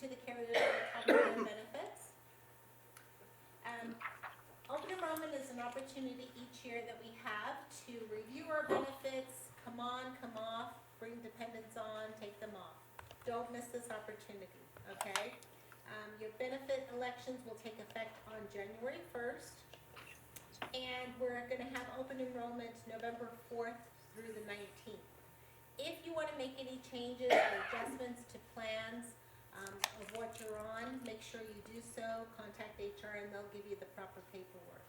to the Care Rebate Benefits. Open enrollment is an opportunity each year that we have to review our benefits, come on, come off, bring dependents on, take them off. Don't miss this opportunity, okay? Your benefit elections will take effect on January 1st, and we're going to have open enrollment November 4th through the 19th. If you want to make any changes or adjustments to plans of what you're on, make sure you do so. Contact HR and they'll give you the proper paperwork.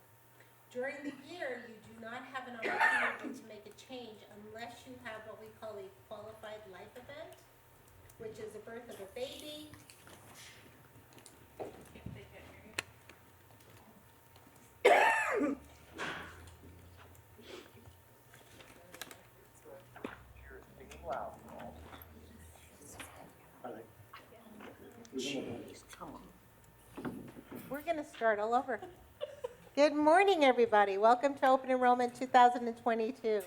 During the year, you do not have an opportunity to make a change unless you have what we call a qualified life event, which is the birth of a baby. We're going to start all over. Good morning, everybody. Welcome to Open Enrollment 2022.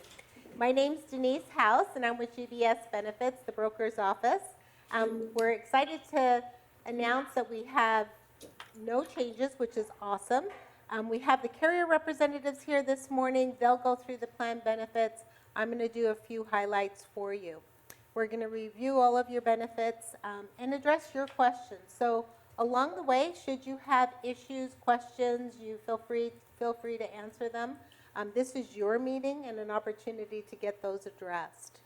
My name's Denise House, and I'm with GBS Benefits, the broker's office. We're excited to announce that we have no changes, which is awesome. We have the carrier representatives here this morning. They'll go through the plan benefits. I'm going to do a few highlights for you. We're going to review all of your benefits and address your questions. So along the way, should you have issues, questions, you feel free to answer them. This is your meeting and an opportunity to get those addressed.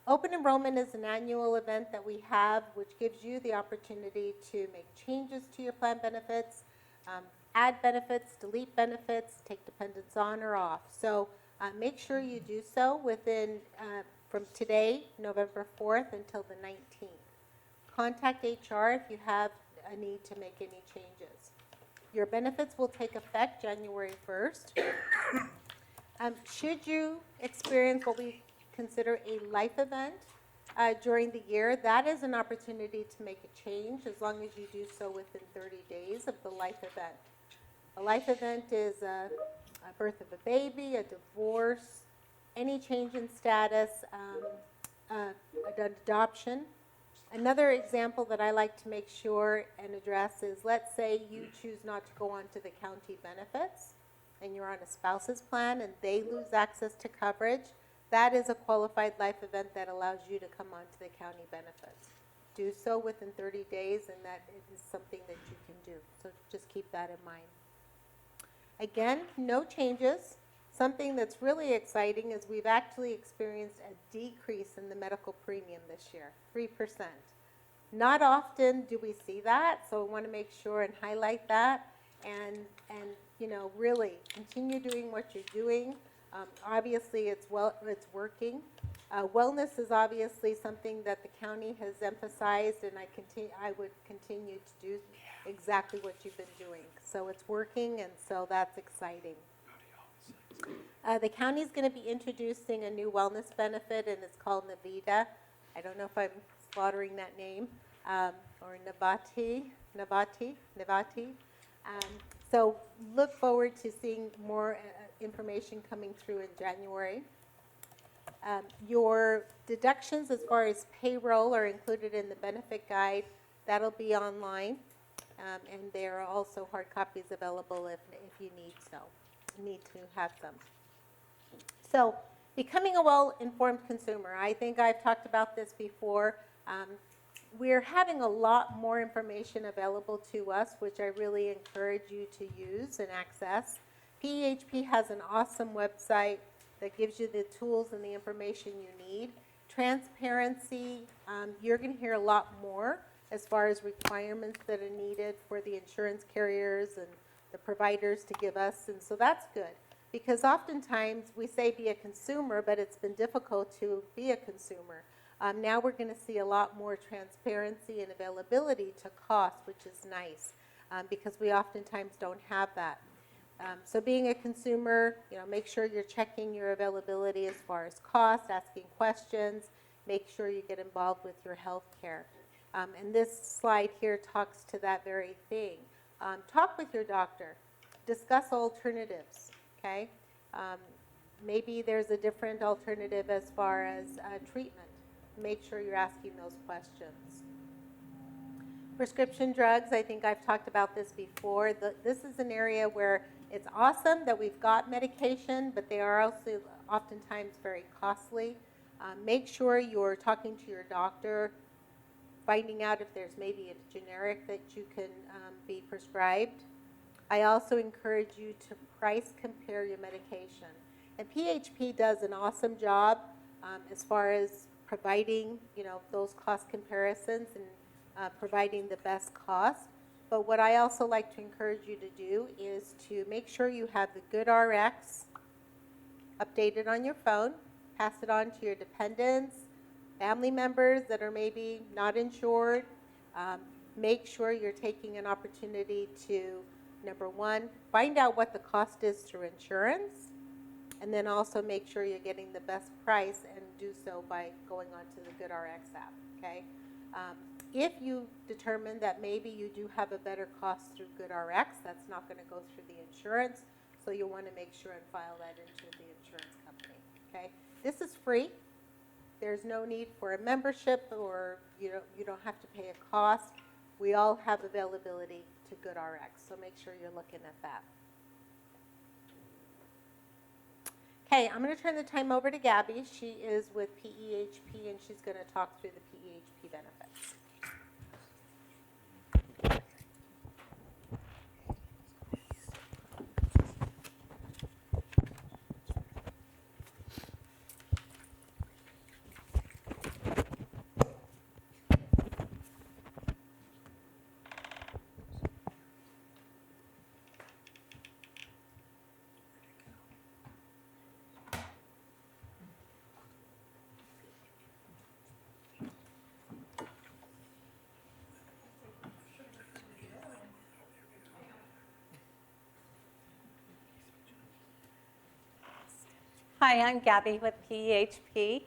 Open enrollment is an annual event that we have, which gives you the opportunity to make changes to your plan benefits, add benefits, delete benefits, take dependents on or off. So make sure you do so within from today, November 4th, until the 19th. Contact HR if you have a need to make any changes. Your benefits will take effect January 1st. Should you experience what we consider a life event during the year, that is an opportunity to make a change as long as you do so within 30 days of the life event. A life event is a birth of a baby, a divorce, any change in status, adoption. Another example that I like to make sure and address is, let's say you choose not to go on to the county benefits and you're on a spouse's plan and they lose access to coverage. That is a qualified life event that allows you to come on to the county benefits. Do so within 30 days, and that is something that you can do. So just keep that in mind. Again, no changes. Something that's really exciting is we've actually experienced a decrease in the medical premium this year, 3%. Not often do we see that, so I want to make sure and highlight that and you know, really continue doing what you're doing. Obviously, it's working. Wellness is obviously something that the county has emphasized, and I would continue to do exactly what you've been doing. So it's working, and so that's exciting. The county is going to be introducing a new wellness benefit, and it's called Navita. I don't know if I'm slaughtering that name, or Navati. So look forward to seeing more information coming through in January. Your deductions as far as payroll are included in the benefit guide. That'll be online, and there are also hard copies available if you need to have them. So, becoming a well-informed consumer. I think I've talked about this before. We're having a lot more information available to us, which I really encourage you to use and access. PEHP has an awesome website that gives you the tools and the information you need. Transparency, you're going to hear a lot more as far as requirements that are needed for the insurance carriers and the providers to give us, and so that's good. Because oftentimes we say be a consumer, but it's been difficult to be a consumer. Now we're going to see a lot more transparency and availability to cost, which is nice, because we oftentimes don't have that. So being a consumer, you know, make sure you're checking your availability as far as cost, asking questions, make sure you get involved with your health care. And this slide here talks to that very thing. Talk with your doctor. Discuss alternatives. Okay, maybe there's a different alternative as far as treatment. Make sure you're asking those questions. Prescription drugs, I think I've talked about this before. This is an area where it's awesome that we've got medication, but they are also oftentimes very costly. Make sure you're talking to your doctor, finding out if there's maybe a generic that you can be prescribed. I also encourage you to price compare your medication. And PHP does an awesome job as far as providing, those cost comparisons and providing the best cost. But what I also like to encourage you to do is to make sure you have the GoodRx updated on your phone, pass it on to your dependents, family members that are maybe not insured. Make sure you're taking an opportunity to, number one, find out what the cost is through insurance, and then also make sure you're getting the best price, and do so by going onto the GoodRx app, okay? If you determine that maybe you do have a better cost through GoodRx, that's not going to go through the insurance, so you'll want to make sure and file that into the insurance company, okay? This is free. There's no need for a membership, or you don't have to pay a cost. We all have availability to GoodRx, so make sure you're looking at that. Okay, I'm going to turn the time over to Gabby. She is with PEHP, and she's going to talk through the PEHP benefits. Hi, I'm Gabby with PEHP,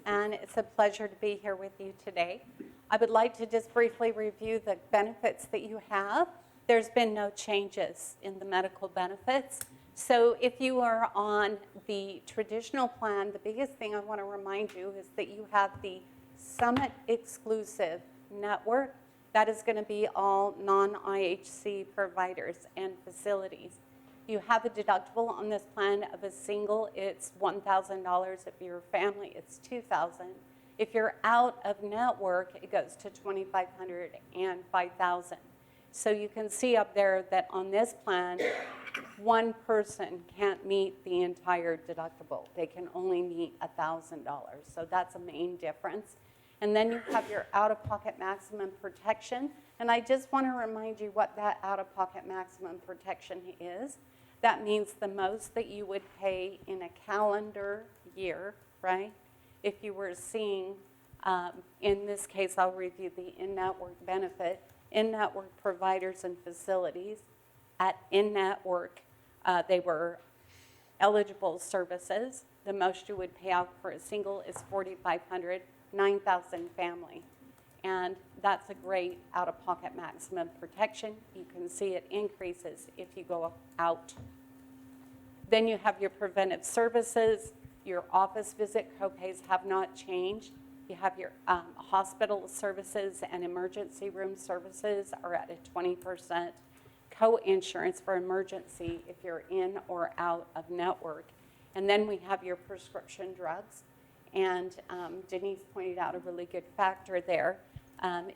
and it's a pleasure to be here with you today. I would like to just briefly review the benefits that you have. There's been no changes in the medical benefits. So if you are on the traditional plan, the biggest thing I want to remind you is that you have the Summit exclusive network. That is going to be all non-IHC providers and facilities. You have a deductible on this plan of a single, it's $1,000. If you're a family, it's $2,000. If you're out of network, it goes to $2,500 and $5,000. So you can see up there that on this plan, one person can't meet the entire deductible. They can only meet $1,000. So that's a main difference. And then you have your out-of-pocket maximum protection. And I just want to remind you what that out-of-pocket maximum protection is. That means the most that you would pay in a calendar year, right? If you were seeing, in this case, I'll review the in-network benefit, in-network providers and facilities. At in-network, they were eligible services. The most you would pay out for a single is $4,500, $9,000 family. And that's a great out-of-pocket maximum protection. You can see it increases if you go out. Then you have your preventive services. Your office visit copays have not changed. You have your hospital services and emergency room services are at a 20% co-insurance for emergency if you're in or out of network. And then we have your prescription drugs. And Denise pointed out a really good factor there.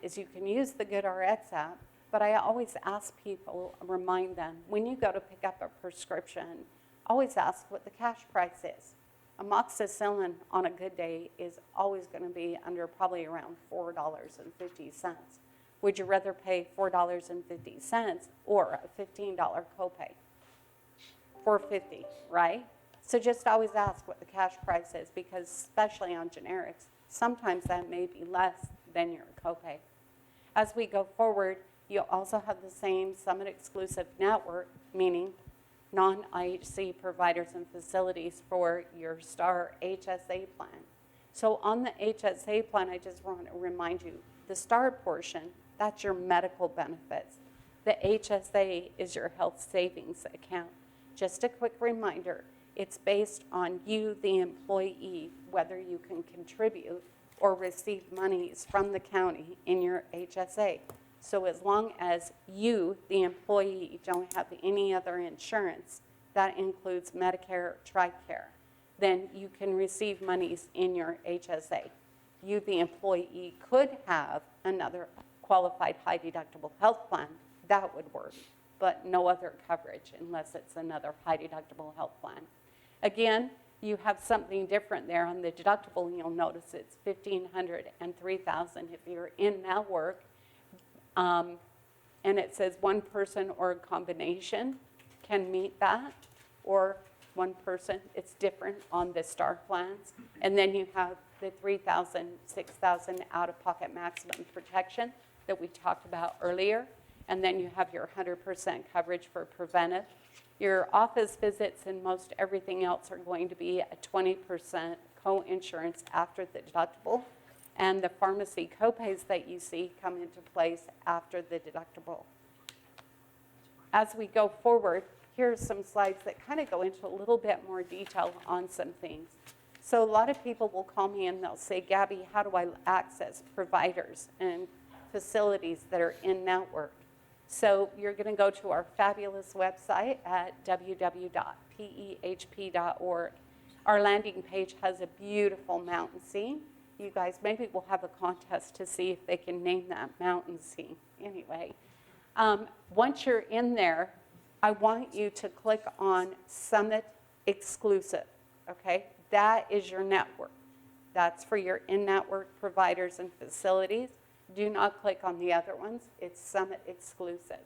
Is you can use the GoodRx app, but I always ask people, remind them, when you go to pick up a prescription, always ask what the cash price is. Amoxicillin on a good day is always going to be under probably around $4.50. Would you rather pay $4.50 or a $15 copay? $4.50, right? So just always ask what the cash price is, because especially on generics, sometimes that may be less than your copay. As we go forward, you'll also have the same Summit exclusive network, meaning non-IHC providers and facilities for your STAR HSA plan. So on the HSA plan, I just want to remind you, the STAR portion, that's your medical benefits. The HSA is your health savings account. Just a quick reminder, it's based on you, the employee, whether you can contribute or receive monies from the county in your HSA. So as long as you, the employee, don't have any other insurance, that includes Medicare, TRICARE, then you can receive monies in your HSA. You, the employee, could have another qualified high deductible health plan. That would work, but no other coverage unless it's another high deductible health plan. Again, you have something different there on the deductible. You'll notice it's $1,500 and $3,000 if you're in network. And it says one person or a combination can meet that, or one person. It's different on the STAR plans. And then you have the $3,000, $6,000 out-of-pocket maximum protection that we talked about earlier. And then you have your 100% coverage for preventive. Your office visits and most everything else are going to be a 20% co-insurance after the deductible. And the pharmacy copays that you see come into place after the deductible. As we go forward, here's some slides that kind of go into a little bit more detail on some things. So a lot of people will call me and they'll say, Gabby, how do I access providers and facilities that are in network? So you're going to go to our fabulous website at www.pehp.org. Our landing page has a beautiful mountain scene. You guys, maybe we'll have a contest to see if they can name that mountain scene. Anyway, once you're in there, I want you to click on Summit Exclusive, okay? That is your network. That's for your in-network providers and facilities. Do not click on the other ones. It's Summit Exclusive.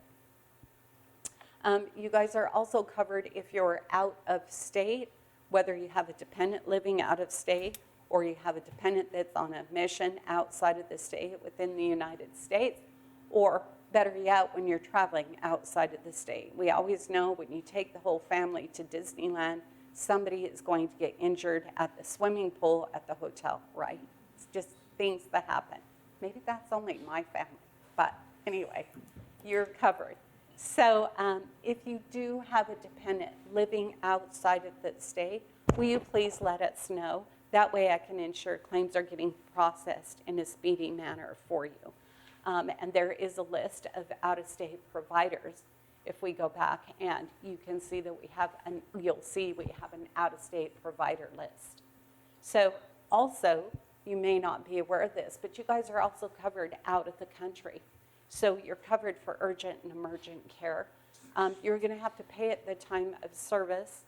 You guys are also covered if you're out of state, whether you have a dependent living out of state or you have a dependent that's on a mission outside of the state within the United States, or better yet, when you're traveling outside of the state. We always know when you take the whole family to Disneyland, somebody is going to get injured at the swimming pool at the hotel, right? It's just things that happen. Maybe that's only my family, but anyway, you're covered. So if you do have a dependent living outside of the state, will you please let us know? That way I can ensure claims are getting processed in a speedy manner for you. And there is a list of out-of-state providers. If we go back and you can see that you'll see we have an out-of-state provider list. So also, you may not be aware of this, but you guys are also covered out of the country. So you're covered for urgent and emergent care. You're going to have to pay at the time of service.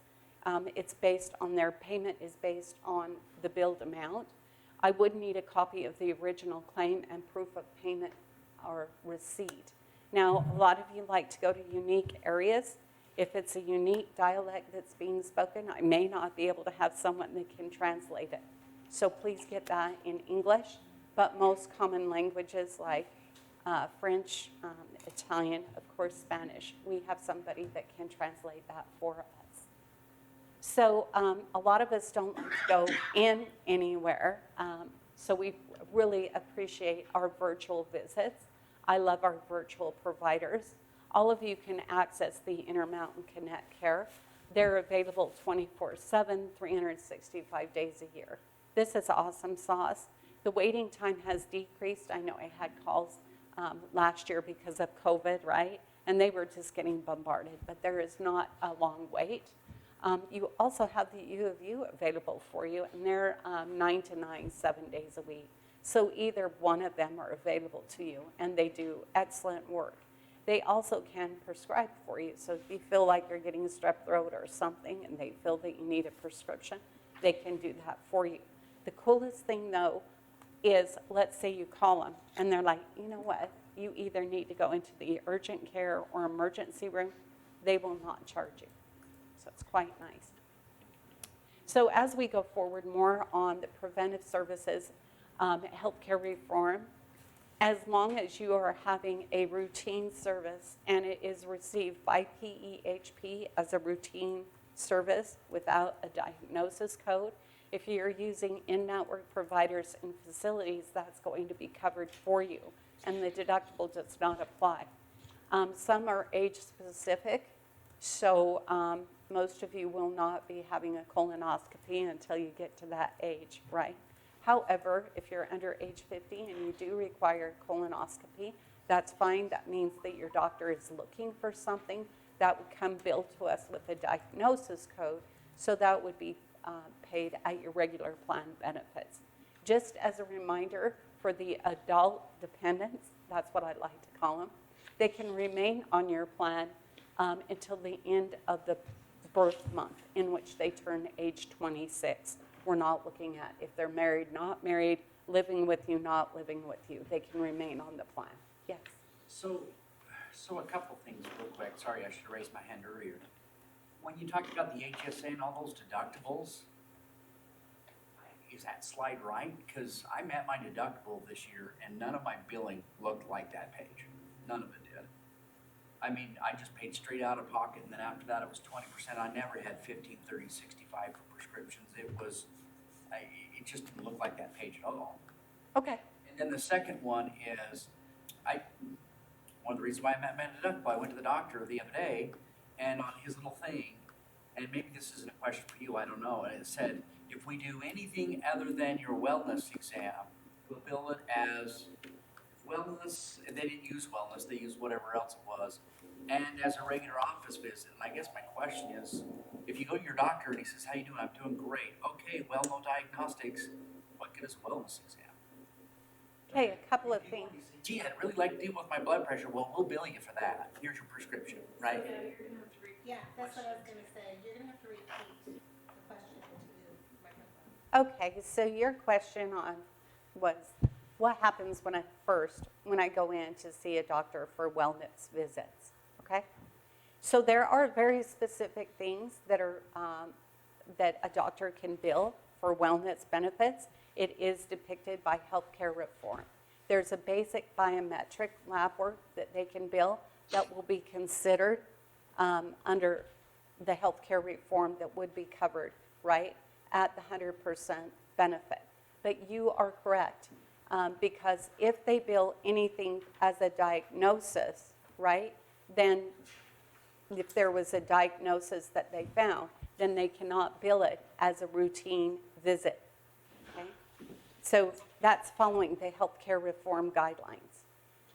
It's based on their payment is based on the billed amount. I would need a copy of the original claim and proof of payment or receipt. Now, a lot of you like to go to unique areas. If it's a unique dialect that's being spoken, I may not be able to have someone that can translate it. So please get that in English, but most common languages like French, Italian, of course Spanish, we have somebody that can translate that for us. So a lot of us don't like to go in anywhere, so we really appreciate our virtual visits. I love our virtual providers. All of you can access the Intermountain Connect Care. They're available 24/7, 365 days a year. This is awesome sauce. The waiting time has decreased. I know I had calls last year because of COVID, right? And they were just getting bombarded, but there is not a long wait. You also have the U of U available for you, and they're 9 to 9, 7 days a week. So either one of them are available to you, and they do excellent work. They also can prescribe for you. So if you feel like you're getting strep throat or something and they feel that you need a prescription, they can do that for you. The coolest thing, though, is let's say you call them and they're like, you know what, you either need to go into the urgent care or emergency room. They will not charge you. So it's quite nice. So as we go forward more on the preventive services, healthcare reform, as long as you are having a routine service and it is received by PEHP as a routine service without a diagnosis code, if you're using in-network providers and facilities, that's going to be covered for you, and the deductible does not apply. Some are age-specific, so most of you will not be having a colonoscopy until you get to that age, right? However, if you're under age 50 and you do require colonoscopy, that's fine. That means that your doctor is looking for something that would come billed to us with a diagnosis code, so that would be paid at your regular plan benefits. Just as a reminder, for the adult dependents, that's what I like to call them, they can remain on your plan until the end of the birth month in which they turn age 26. We're not looking at if they're married, not married, living with you, not living with you. They can remain on the plan. Yes? So a couple things real quick. Sorry, I should have raised my hand earlier. When you talked about the HSA and all those deductibles, is that slide right? Because I met my deductible this year and none of my billing looked like that page. None of it did. I mean, I just paid straight out of pocket, and then after that it was 20%. I never had 15, 30, 65 for prescriptions. It just didn't look like that page at all. Okay. And then the second one is, one of the reasons why I met my deductible, I went to the doctor the other day, and on his little thing, and maybe this isn't a question for you, I don't know, and it said, if we do anything other than your wellness exam, we'll bill it as wellness, and they didn't use wellness, they used whatever else it was, and as a regular office visit. And I guess my question is, if you go to your doctor and he says, how you doing? I'm doing great. Okay, well, no diagnostics. What good is a wellness exam? Okay, a couple of things. Gee, I'd really like to deal with my blood pressure. Well, we'll bill you for that. Here's your prescription, right? Yeah, that's what I was going to say. You're going to have to repeat the question into the microphone. Okay, so your question was, what happens when I go in to see a doctor for wellness visits, okay? So there are very specific things that are, that a doctor can bill for wellness benefits. It is depicted by healthcare reform. There's a basic biometric lab work that they can bill that will be considered under the healthcare reform that would be covered, right, at the 100% benefit. But you are correct, because if they bill anything as a diagnosis, right, then if there was a diagnosis that they found, then they cannot bill it as a routine visit. Okay? So that's following the healthcare reform guidelines.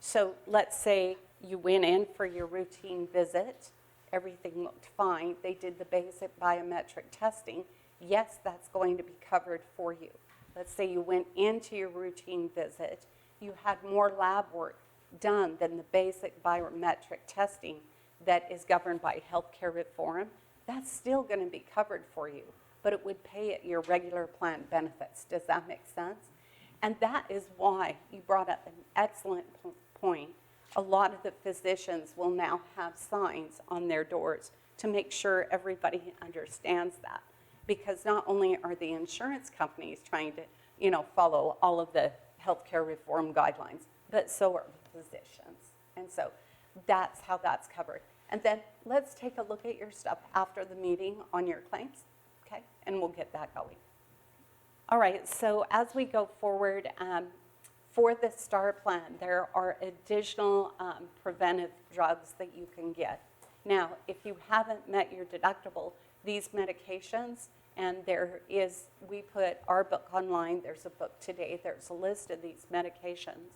So let's say you went in for your routine visit, everything looked fine, they did the basic biometric testing, yes, that's going to be covered for you. Let's say you went into your routine visit, you had more lab work done than the basic biometric testing that is governed by healthcare reform, that's still going to be covered for you, but it would pay at your regular plan benefits. Does that make sense? And that is why you brought up an excellent point. A lot of the physicians will now have signs on their doors to make sure everybody understands that. Because not only are the insurance companies trying to, follow all of the healthcare reform guidelines, but so are the physicians. And so that's how that's covered. And then let's take a look at your stuff after the meeting on your claims, okay? And we'll get that going. All right, so as we go forward, for the STAR plan, there are additional preventive drugs that you can get. Now, if you haven't met your deductible, these medications, and we put our book online, there's a book today, there's a list of these medications.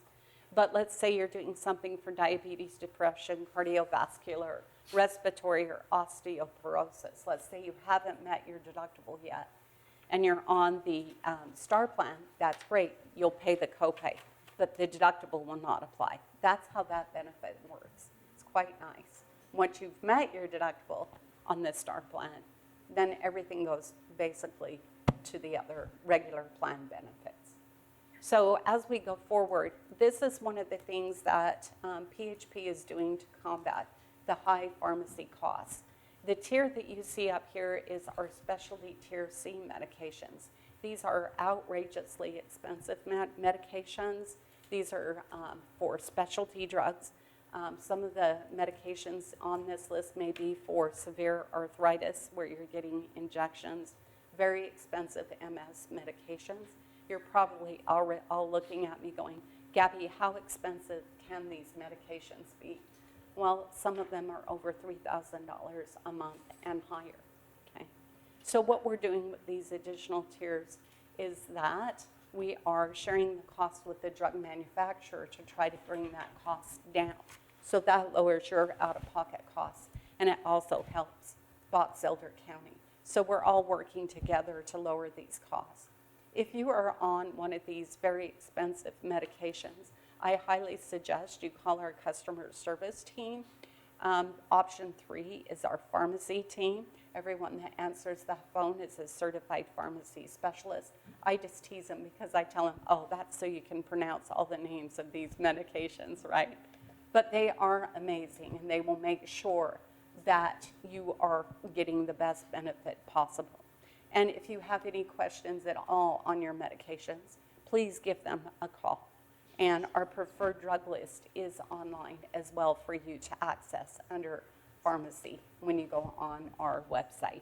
But let's say you're doing something for diabetes, depression, cardiovascular, respiratory, or osteoporosis. Let's say you haven't met your deductible yet, and you're on the STAR plan, that's great. You'll pay the copay, but the deductible will not apply. That's how that benefit works. It's quite nice. Once you've met your deductible on the STAR plan, then everything goes basically to the other regular plan benefits. So as we go forward, this is one of the things that PHP is doing to combat the high pharmacy costs. The tier that you see up here is our specialty tier C medications. These are outrageously expensive medications. These are for specialty drugs. Some of the medications on this list may be for severe arthritis, where you're getting injections, very expensive MS medications. You're probably all looking at me going, Gabby, how expensive can these medications be? Well, some of them are over $3,000 a month and higher, okay? So what we're doing with these additional tiers is that we are sharing the cost with the drug manufacturer to try to bring that cost down. So that lowers your out-of-pocket costs, and it also helps Box Elder County. So we're all working together to lower these costs. If you are on one of these very expensive medications, I highly suggest you call our customer service team. Option 3 is our pharmacy team. Everyone that answers the phone is a certified pharmacy specialist. I just tease them because I tell them, oh, that's so you can pronounce all the names of these medications, right? But they are amazing, and they will make sure that you are getting the best benefit possible. And if you have any questions at all on your medications, please give them a call. And our preferred drug list is online as well for you to access under pharmacy when you go on our website.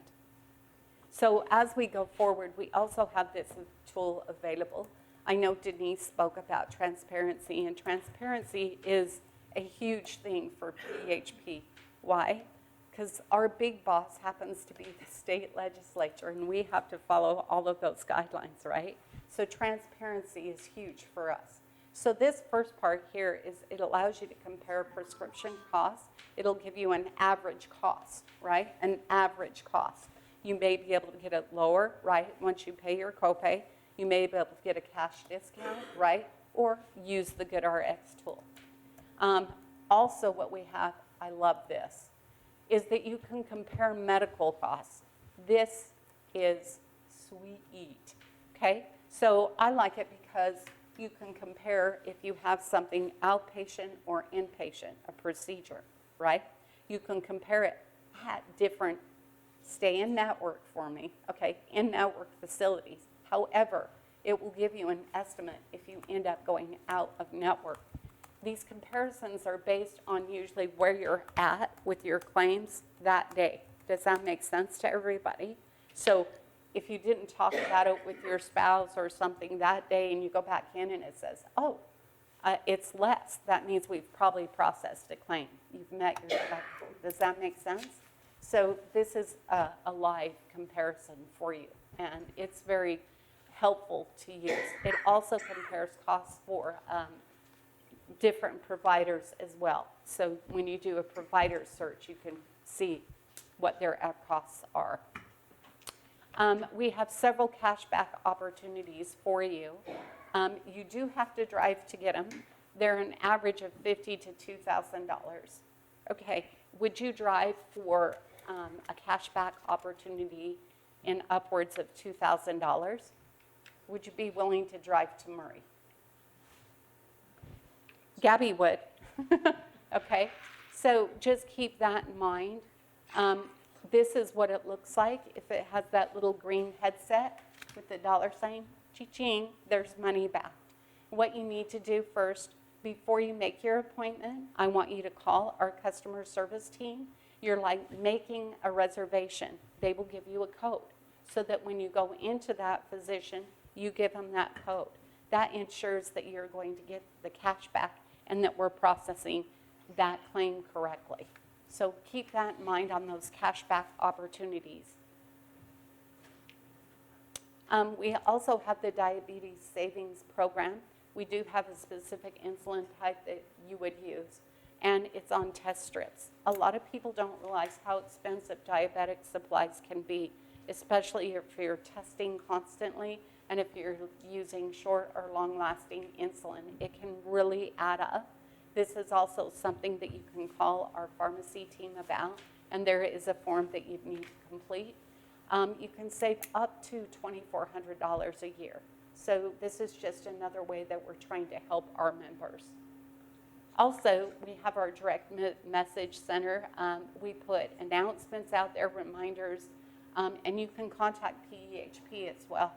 So as we go forward, we also have this tool available. I know Denise spoke about transparency, and transparency is a huge thing for PHP. Why? Because our big boss happens to be the state legislature, and we have to follow all of those guidelines, right? So transparency is huge for us. So this first part here is it allows you to compare prescription costs. It'll give you an average cost, right? An average cost. You may be able to get it lower, right? Once you pay your copay, you may be able to get a cash discount, right? Or use the GoodRx tool. Also what we have, I love this, is that you can compare medical costs. This is sweet, okay? So I like it because you can compare if you have something outpatient or inpatient, a procedure, right? You can compare it at different, stay in network for me, okay, in network facilities. However, it will give you an estimate if you end up going out of network. These comparisons are based on usually where you're at with your claims that day. Does that make sense to everybody? So if you didn't talk about it with your spouse or something that day and you go back in and it says, oh, it's less, that means we've probably processed a claim. You've met your deductible. Does that make sense? So this is a live comparison for you, and it's very helpful to use. It also compares costs for different providers as well. So when you do a provider search, you can see what their costs are. We have several cashback opportunities for you. You do have to drive to get them. They're an average of $50,000 to $2,000. Okay, would you drive for a cashback opportunity in upwards of $2,000? Would you be willing to drive to Murray? Gabby would. Okay, so just keep that in mind. This is what it looks like. If it has that little green headset with the dollar sign, cha-ching, there's money back. What you need to do first, before you make your appointment, I want you to call our customer service team. You're like making a reservation. They will give you a code so that when you go into that physician, you give them that code. That ensures that you're going to get the cash back and that we're processing that claim correctly. So keep that in mind on those cashback opportunities. We also have the Diabetes Savings Program. We do have a specific insulin type that you would use, and it's on test strips. A lot of people don't realize how expensive diabetic supplies can be, especially if you're testing constantly and if you're using short or long-lasting insulin. It can really add up. This is also something that you can call our pharmacy team about, and there is a form that you need to complete. You can save up to $2,400 a year. So this is just another way that we're trying to help our members. Also, we have our direct message center. We put announcements out there, reminders, and you can contact PEHP as well.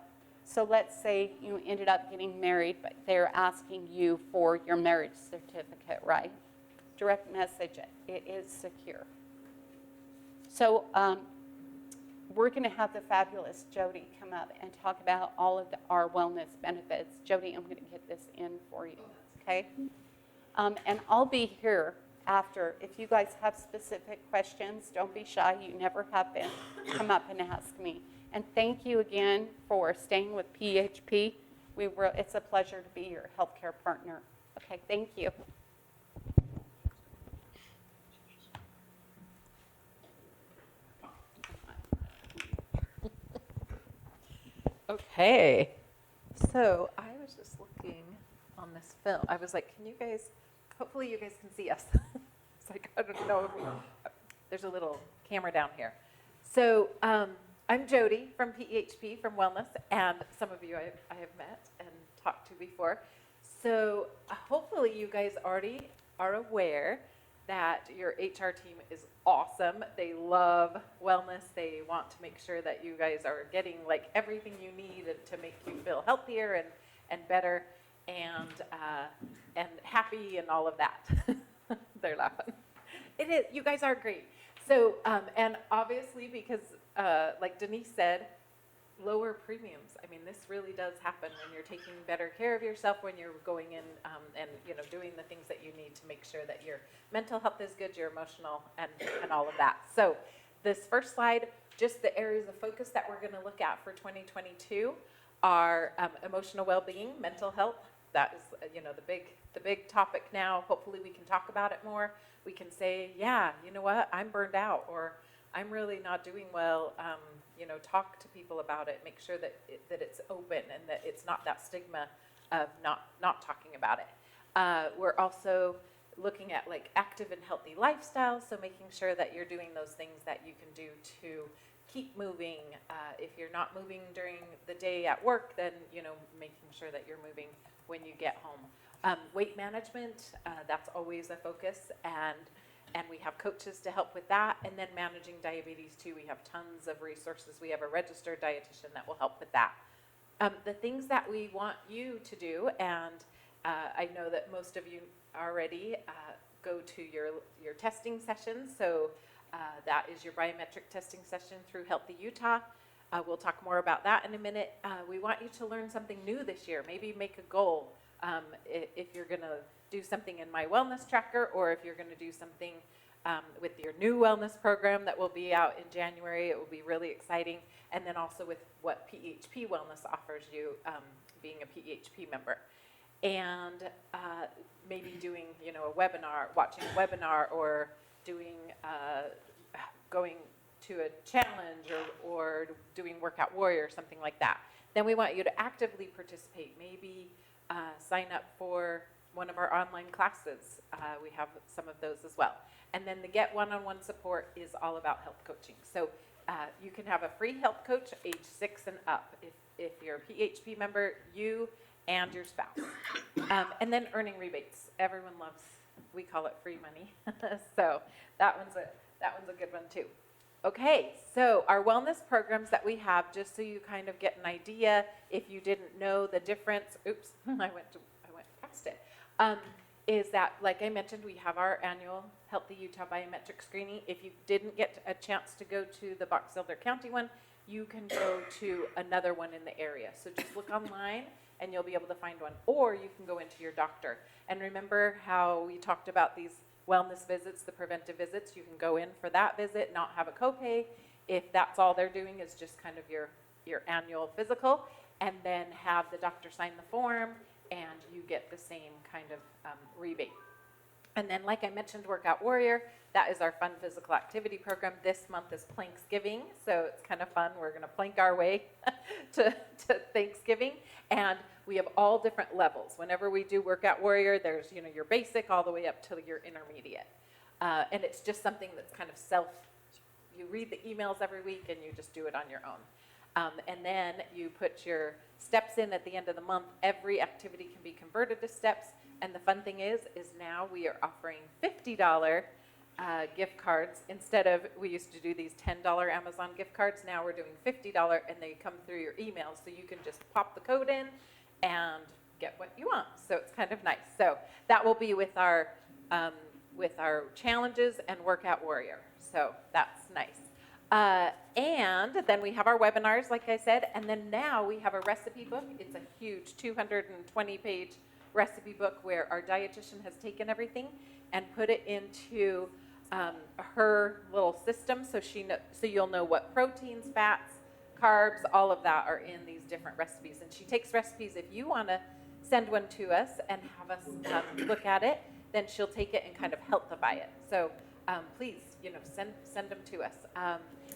So let's say you ended up getting married, but they're asking you for your marriage certificate, right? Direct message it. It is secure. So we're going to have the fabulous Jody come up and talk about all of our wellness benefits. Jody, I'm going to get this in for you, okay? And I'll be here after. If you guys have specific questions, don't be shy. You never have been. Come up and ask me. And thank you again for staying with PHP. It's a pleasure to be your healthcare partner. Okay, thank you. Okay, so I was just looking on this film. I was like, can you guys, hopefully you guys can see us. It's like, I don't know. There's a little camera down here. So I'm Jody from PHP, from Wellness, and some of you I have met and talked to before. So hopefully you guys already are aware that your HR team is awesome. They love wellness. They want to make sure that you guys are getting like everything you need to make you feel healthier and better and happy and all of that. They're laughing. It is. You guys are great. So and obviously because like Denise said, lower premiums. I mean, this really does happen when you're taking better care of yourself, when you're going in and doing the things that you need to make sure that your mental health is good, your emotional, and all of that. So this first slide, just the areas of focus that we're going to look at for 2022 are emotional well-being, mental health. That is, the big topic now. Hopefully we can talk about it more. We can say, yeah, you know what, I'm burned out, or I'm really not doing well. Talk to people about it. Make sure that it's open and that it's not that stigma of not talking about it. We're also looking at like active and healthy lifestyles. So making sure that you're doing those things that you can do to keep moving. If you're not moving during the day at work, then making sure that you're moving when you get home. Weight management, that's always a focus, and we have coaches to help with that. And then managing diabetes too, we have tons of resources. We have a registered dietitian that will help with that. The things that we want you to do, and I know that most of you already go to your testing sessions. So that is your biometric testing session through Healthy Utah. We'll talk more about that in a minute. We want you to learn something new this year. Maybe make a goal if you're going to do something in My Wellness Tracker, or if you're going to do something with your new wellness program that will be out in January. It will be really exciting. And then also with what PHP Wellness offers you, being a PHP member. And maybe doing, a webinar, watching a webinar, or doing, going to a challenge, or doing Workout Warrior, something like that. Then we want you to actively participate. Maybe sign up for one of our online classes. We have some of those as well. And then the Get One-on-One support is all about health coaching. So you can have a free health coach age 6 and up if you're a PHP member, you and your spouse. And then earning rebates. Everyone loves, we call it free money. So that one's a good one too. Okay, so our wellness programs that we have, just so you kind of get an idea, if you didn't know the difference, oops, I went past it, is that, like I mentioned, we have our annual Healthy Utah Biometric screening. If you didn't get a chance to go to the Box Elder County one, you can go to another one in the area. So just look online and you'll be able to find one, or you can go into your doctor. And remember how we talked about these wellness visits, the preventive visits. You can go in for that visit, not have a copay, if that's all they're doing is just kind of your annual physical, and then have the doctor sign the form, and you get the same kind of rebate. And then, like I mentioned, Workout Warrior, that is our fun physical activity program. This month is Planksgiving, so it's kind of fun. We're going to plank our way to Thanksgiving, and we have all different levels. Whenever we do Workout Warrior, there's your basic all the way up to your intermediate, and it's just something that's kind of you read the emails every week and you just do it on your own. And then you put your steps in at the end of the month. Every activity can be converted to steps. And the fun thing is now we are offering $50 gift cards. Instead of, we used to do these $10 Amazon gift cards. Now we're doing $50, and they come through your email. So you can just pop the code in and get what you want. So it's kind of nice. So that will be with our challenges and Workout Warrior. So that's nice. And then we have our webinars, like I said, and then now we have a recipe book. It's a huge 220-page recipe book where our dietitian has taken everything and put it into her little system, so you'll know what proteins, fats, carbs, all of that are in these different recipes. And she takes recipes. If you want to send one to us and have us look at it, then she'll take it and kind of healthify it. So please, send them to us.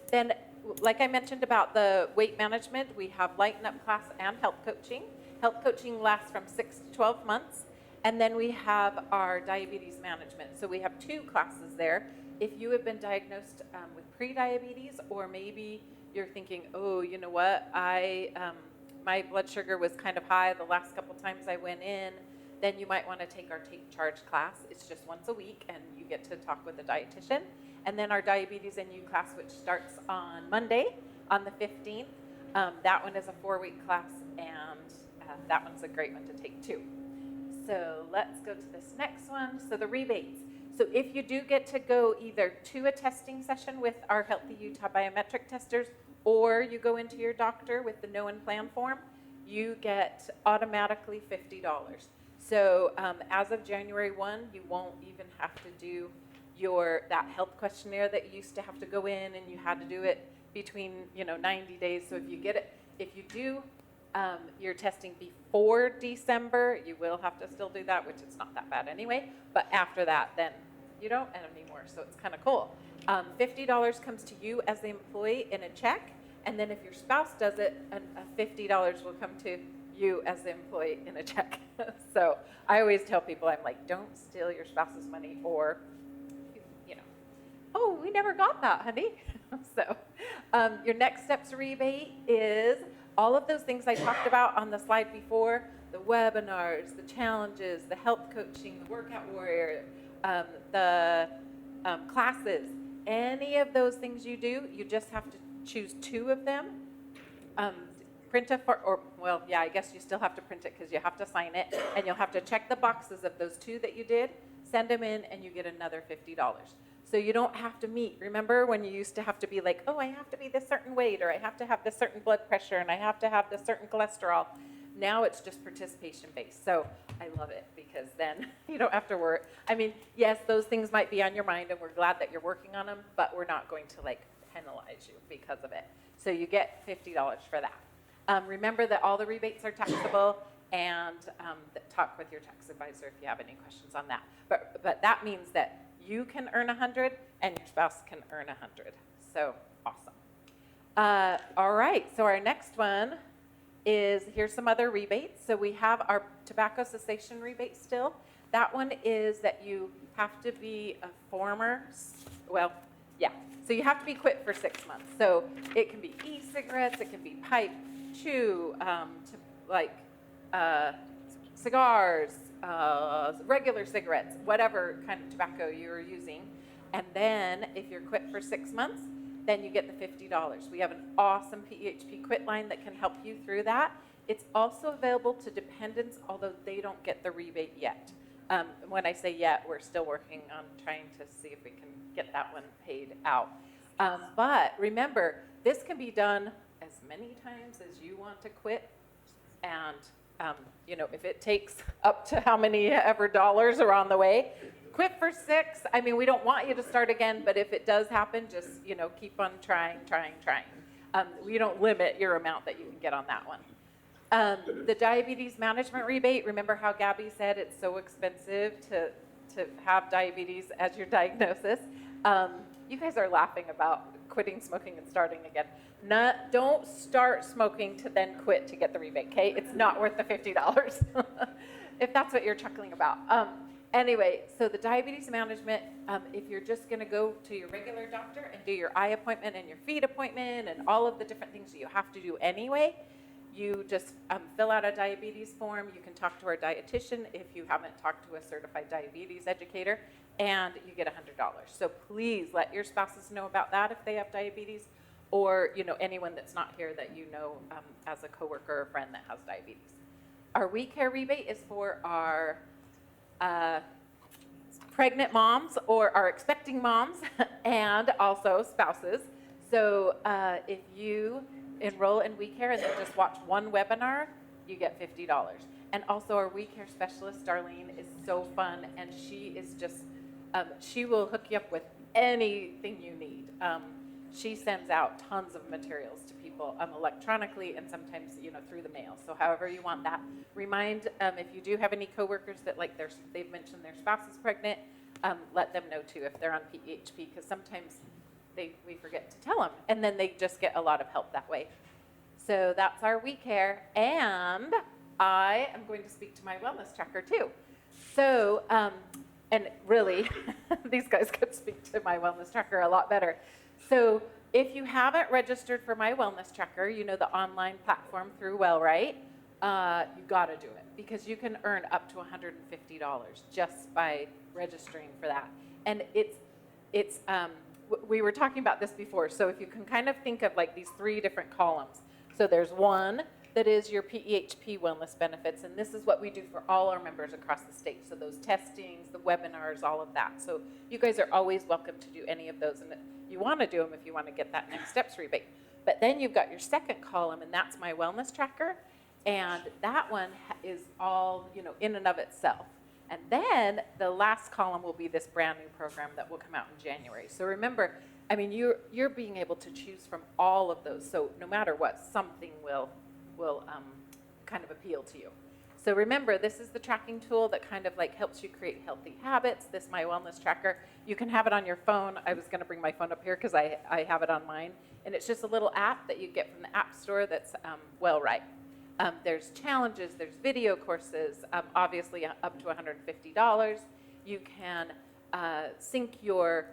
Then, like I mentioned about the weight management, we have Lighten Up class and health coaching. Health coaching lasts from 6 to 12 months. And then we have our diabetes management. So we have 2 classes there. If you have been diagnosed with pre-diabetes, or maybe you're thinking, oh, you know what, my blood sugar was kind of high the last couple times I went in, then you might want to take our Take Charge class. It's just once a week, and you get to talk with a dietitian. And then our Diabetes and You class, which starts on Monday, on the 15th. That one is a 4-week class, and that one's a great one to take too. So let's go to this next one. So the rebates. So if you do get to go either to a testing session with our Healthy Utah biometric testers, or you go into your doctor with the Know and Plan form, you get automatically $50. So as of January 1, you won't even have to do that health questionnaire that you used to have to go in, and you had to do it between 90 days. So if you do your testing before December, you will have to still do that, which is not that bad anyway. But after that, then you don't anymore. So it's kind of cool. $50 comes to you as the employee in a check, and then if your spouse does it, $50 will come to you as the employee in a check. So I always tell people, I'm like, don't steal your spouse's money, or oh, we never got that, honey. So your next steps rebate is all of those things I talked about on the slide before: the webinars, the challenges, the health coaching, the workout warrior, the classes. Any of those things you do, you just have to choose 2 of them. Print it I guess you still have to print it because you have to sign it, and you'll have to check the boxes of those 2 that you did, send them in, and you get another $50. So you don't have to meet. Remember when you used to have to be like, oh, I have to be this certain weight, or I have to have this certain blood pressure, and I have to have this certain cholesterol. Now it's just participation based. So I love it, because then you don't have to worry. I mean, yes, those things might be on your mind, and we're glad that you're working on them, but we're not going to penalize you because of it. So you get $50 for that. Remember that all the rebates are taxable, and talk with your tax advisor if you have any questions on that. But that means that you can earn 100 and your spouse can earn 100. So awesome. All right, so our next one is, here's some other rebates. So we have our tobacco cessation rebate still. That one is that you have to be a former, so you have to be quit for 6 months. So it can be e-cigarettes, it can be pipe, chew, cigars, regular cigarettes, whatever kind of tobacco you're using. And then if you're quit for 6 months, then you get the $50. We have an awesome PHP quit line that can help you through that. It's also available to dependents, although they don't get the rebate yet. When I say yet, we're still working on trying to see if we can get that one paid out. But remember, this can be done as many times as you want to quit. And if it takes up to how many ever dollars are on the way, quit for 6. I mean, we don't want you to start again, but if it does happen, just, keep on trying. We don't limit your amount that you can get on that one. The diabetes management rebate, remember how Gabby said it's so expensive to have diabetes as your diagnosis? You guys are laughing about quitting smoking and starting again. Don't start smoking to then quit to get the rebate, okay? It's not worth the $50 if that's what you're chuckling about. Anyway, so the diabetes management, if you're just going to go to your regular doctor and do your eye appointment and your feet appointment and all of the different things that you have to do anyway, you just fill out a diabetes form. You can talk to our dietitian if you haven't talked to a certified diabetes educator, and you get $100. So please let your spouses know about that if they have diabetes, or anyone that's not here that as a coworker or friend that has diabetes. Our Care Rebate is for our pregnant moms or our expecting moms and also spouses. So if you enroll in Care and then just watch one webinar, you get $50. And also our Care specialist, Darlene, is so fun, and she is just, she will hook you up with anything you need. she sends out tons of materials to people electronically and sometimes, through the mail. So however you want that. Remind, if you do have any coworkers that they've mentioned their spouse is pregnant, let them know too if they're on PHP, because sometimes we forget to tell them, and then they just get a lot of help that way. So that's our We Care, and I am going to speak to my wellness tracker too. So, and really, these guys could speak to my wellness tracker a lot better. So if you haven't registered for my wellness tracker, the online platform through Wellright, you got to do it, because you can earn up to $150 just by registering for that. And we were talking about this before, so if you can kind of think of like these 3 different columns. So there's one that is your Pehp wellness benefits, and this is what we do for all our members across the state. So those testings, the webinars, all of that. So you guys are always welcome to do any of those, and you want to do them if you want to get that next steps rebate. But then you've got your second column, and that's my wellness tracker, and that one is all in and of itself. And then the last column will be this brand new program that will come out in January. So remember, you're being able to choose from all of those. So no matter what, something will kind of appeal to you. So remember, this is the tracking tool that kind of like helps you create healthy habits. This My Wellness Tracker. You can have it on your phone. I was going to bring my phone up here because I have it on mine. And it's just a little app that you get from the App Store that's Wellright. There's challenges, there's video courses, obviously up to $150. You can sync your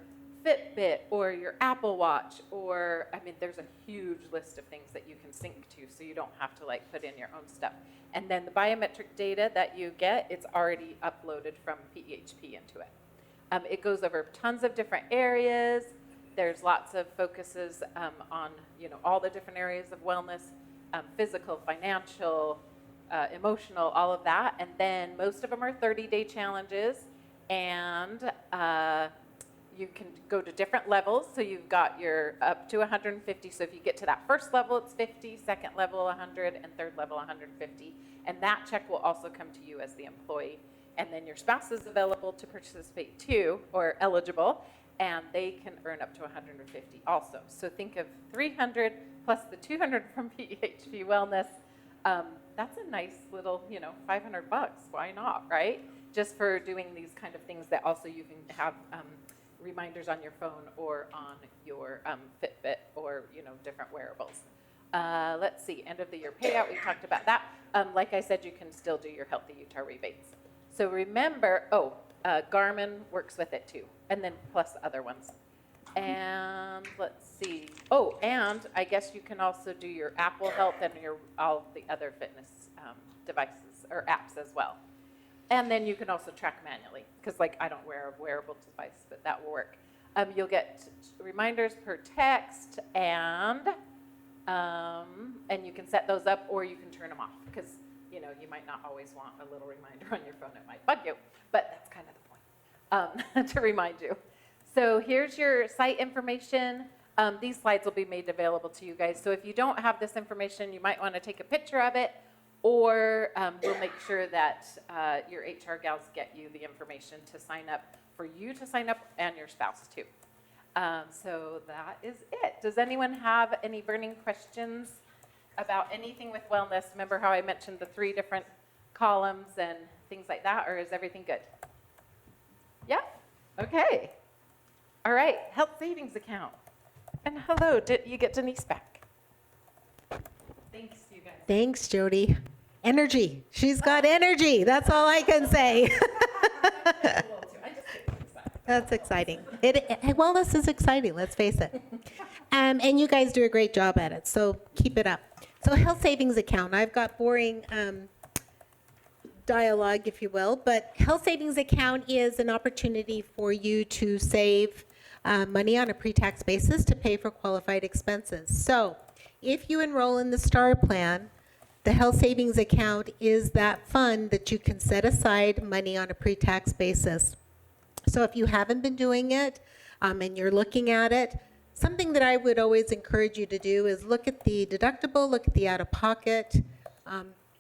Fitbit or your Apple Watch, or there's a huge list of things that you can sync to, so you don't have to put in your own stuff. And then the biometric data that you get, it's already uploaded from Pehp into it. It goes over tons of different areas. There's lots of focuses on all the different areas of wellness. Physical, financial, emotional, all of that. And then most of them are 30-day challenges, and you can go to different levels. So you've got your up to 150. So if you get to that first level, it's 50, second level 100, and third level 150. And that check will also come to you as the employee. And then your spouse is available to participate too, or eligible, and they can earn up to 150 also. So think of 300 plus the 200 from Pehp Wellness. That's a nice little, $500. Why not, right? Just for doing these kind of things that also you can have reminders on your phone or on your Fitbit or, different wearables. Let's see, end of the year payout, we talked about that. Like I said, you can still do your healthy Utah rebates. So remember, Garmin works with it too, and then plus other ones. And let's see. Oh, and I guess you can also do your Apple Health and all the other fitness devices or apps as well. And then you can also track manually, because I don't wear a wearable device, but that will work. You'll get reminders per text, and you can set those up, or you can turn them off, because you might not always want a little reminder on your phone. It might bug you, but that's kind of the point, to remind you. So here's your site information. These slides will be made available to you guys. So if you don't have this information, you might want to take a picture of it, or we'll make sure that your HR gals get you the information to sign up, for you to sign up, and your spouse too. So that is it. Does anyone have any burning questions about anything with wellness? Remember how I mentioned the 3 different columns and things like that, or is everything good? Yeah? Okay. All right, health savings account. And hello, did you get Denise back? Thanks, you guys. Thanks, Jody. Energy. She's got energy. That's all I can say. That's exciting. Wellness is exciting, let's face it. And you guys do a great job at it, so keep it up. So health savings account, I've got boring dialogue, if you will, but health savings account is an opportunity for you to save money on a pre-tax basis to pay for qualified expenses. So if you enroll in the STAR plan, the health savings account is that fund that you can set aside money on a pre-tax basis. So if you haven't been doing it and you're looking at it, something that I would always encourage you to do is look at the deductible, look at the out-of-pocket,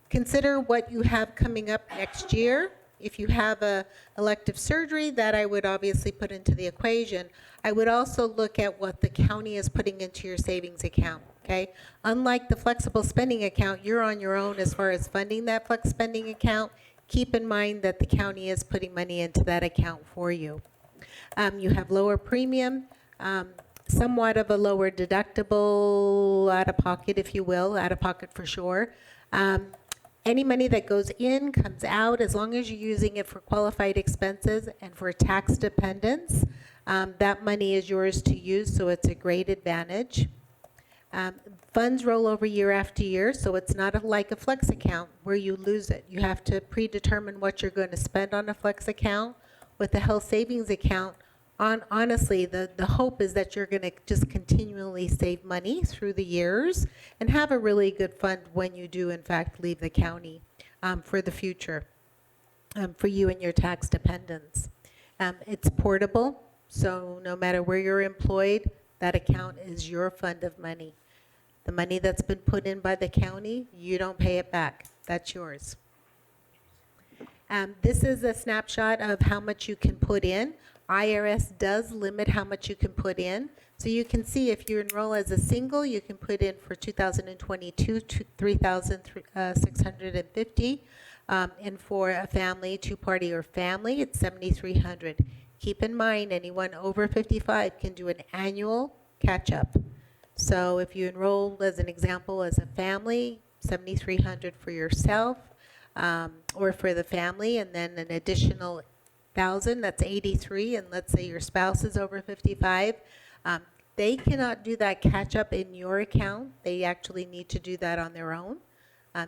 consider what you have coming up next year, If you have a elective surgery, that I would obviously put into the equation. I would also look at what the county is putting into your savings account, okay? Unlike the flexible spending account, you're on your own as far as funding that flex spending account. Keep in mind that the county is putting money into that account for you. You have lower premium, somewhat of a lower deductible out of pocket, if you will, out of pocket for sure. Any money that goes in comes out as long as you're using it for qualified expenses and for tax dependents. That money is yours to use, so it's a great advantage. Funds roll over year after year, so it's not like a flex account where you lose it. You have to predetermine what you're going to spend on a flex account. With the health savings account, honestly, the hope is that you're going to just continually save money through the years and have a really good fund when you do, in fact, leave the county for the future, for you and your tax dependents. It's portable, so no matter where you're employed, that account is your fund of money. The money that's been put in by the county, you don't pay it back. That's yours. This is a snapshot of how much you can put in. IRS does limit how much you can put in. So you can see if you enroll as a single, you can put in for 2022 to $3,650. And for a family, two-party or family, it's $7,300. Keep in mind, anyone over 55 can do an annual catch-up. So if you enroll, as an example, as a family, $7,300 for yourself or for the family, and then an additional $1,000, that's $83,000, and let's say your spouse is over 55, they cannot do that catch-up in your account. They actually need to do that on their own.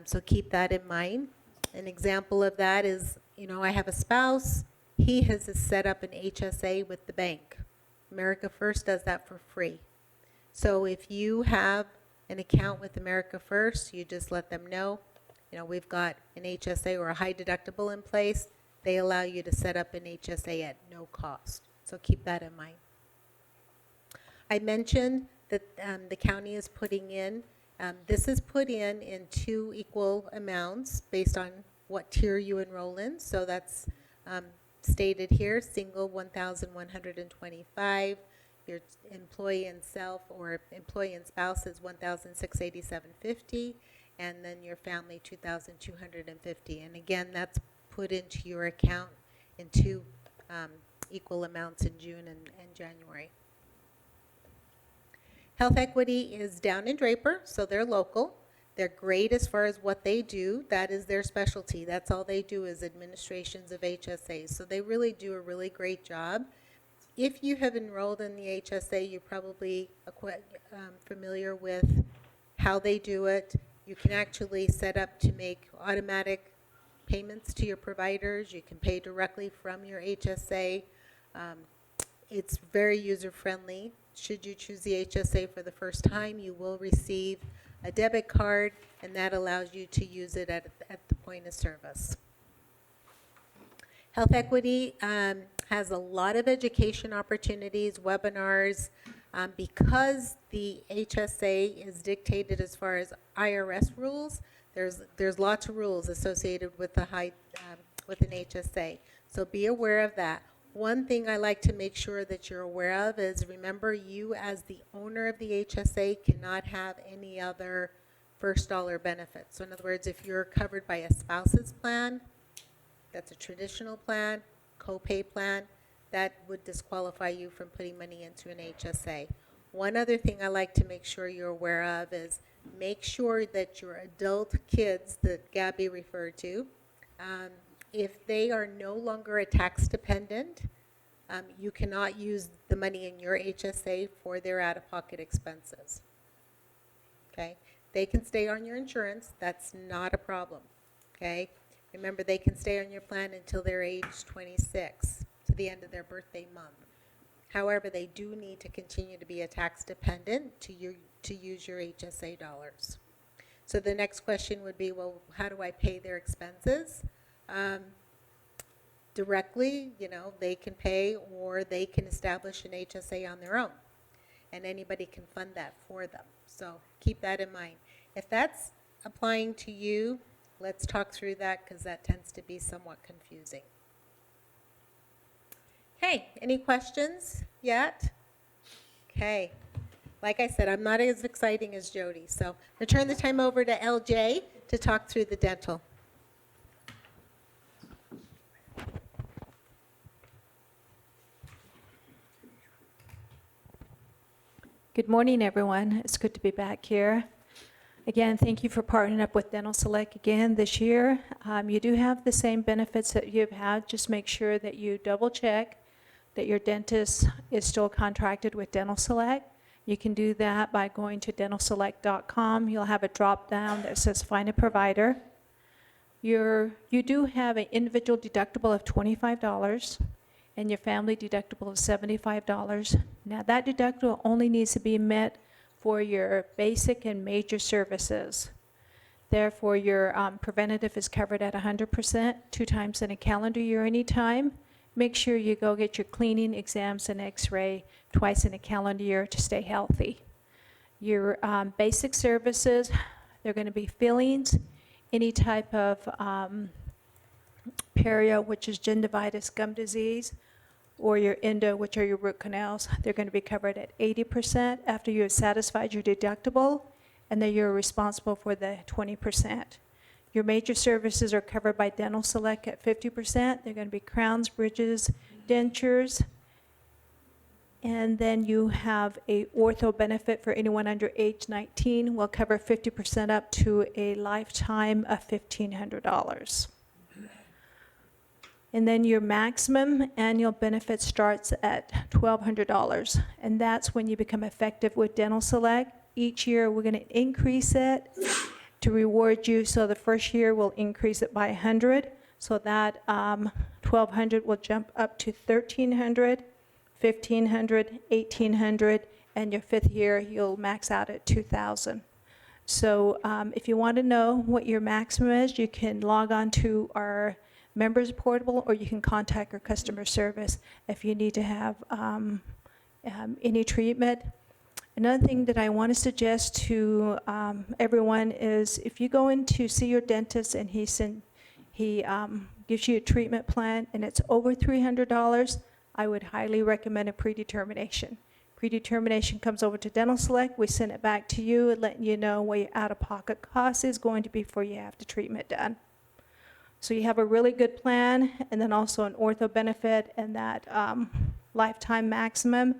So keep that in mind. An example of that is, I have a spouse. He has set up an HSA with the bank. America First does that for free. So if you have an account with America First, you just let them know, we've got an HSA or a high deductible in place. They allow you to set up an HSA at no cost. So keep that in mind. I mentioned that the county is putting in, this is put in two equal amounts based on what tier you enroll in. So that's stated here, single $1,125, your employee and self or employee and spouse is $1,687.50, and then your family $2,250. And again, that's put into your account in two equal amounts in June and January. Health Equity is down in Draper, so they're local. They're great as far as what they do. That is their specialty. That's all they do is administrations of HSAs. So they really do a really great job. If you have enrolled in the HSA, you're probably familiar with how they do it. You can actually set up to make automatic payments to your providers. You can pay directly from your HSA. It's very user-friendly. Should you choose the HSA for the first time, you will receive a debit card, and that allows you to use it at the point of service. Health Equity has a lot of education opportunities, webinars, because the HSA is dictated as far as IRS rules. There's lots of rules associated with the with an HSA, so be aware of that. One thing I like to make sure that you're aware of is, remember, you as the owner of the HSA cannot have any other first dollar benefits. So in other words, if you're covered by a spouse's plan, that's a traditional plan, copay plan, that would disqualify you from putting money into an HSA. One other thing I like to make sure you're aware of is make sure that your adult kids that Gabby referred to, if they are no longer a tax dependent, you cannot use the money in your HSA for their out-of-pocket expenses. Okay? They can stay on your insurance. That's not a problem. Okay? Remember, they can stay on your plan until they're age 26, to the end of their birthday month. However, they do need to continue to be a tax dependent to use your HSA dollars. So the next question would be, well, how do I pay their expenses? Directly, they can pay, or they can establish an HSA on their own, and anybody can fund that for them. So keep that in mind. If that's applying to you, let's talk through that because that tends to be somewhat confusing. Okay, any questions yet? Okay. Like I said, I'm not as exciting as Jody, so I'm going to turn the time over to LJ to talk through the dental. Good morning, everyone. It's good to be back here. Again, thank you for partnering up with Dental Select again this year. You do have the same benefits that you've had. Just make sure that you double check that your dentist is still contracted with Dental Select. You can do that by going to dentalselect.com. You'll have a drop down that says find a provider. You do have an individual deductible of $25 and your family deductible of $75. Now that deductible only needs to be met for your basic and major services. Therefore, your preventative is covered at 100%, 2 times in a calendar year anytime. Make sure you go get your cleaning, exams, and x-ray twice in a calendar year to stay healthy. Your basic services, they're going to be fillings, any type of perio, which is gingivitis, gum disease, or your endo, which are your root canals. They're going to be covered at 80% after you have satisfied your deductible, and then you're responsible for the 20%. Your major services are covered by Dental Select at 50%. They're going to be crowns, bridges, dentures. And then you have a Ortho Benefit for anyone under age 19. Will cover 50% up to a lifetime of $1,500. And then your maximum annual benefit starts at $1,200. And that's when you become effective with Dental Select. Each year we're going to increase it to reward you. So the first year we'll increase it by 100. So that 1,200 will jump up to 1,300, 1,500, 1,800, and your 5th year you'll max out at 2,000. So if you want to know what your maximum is, you can log on to our members portal, or you can contact our customer service if you need to have any treatment. Another thing that I want to suggest to everyone is if you go in to see your dentist and he gives you a treatment plan and it's over $300, I would highly recommend a predetermination. Predetermination comes over to Dental Select. We send it back to you, letting you know what your out-of-pocket cost is going to be before you have the treatment done. So you have a really good plan, and then also an Ortho Benefit and that lifetime maximum.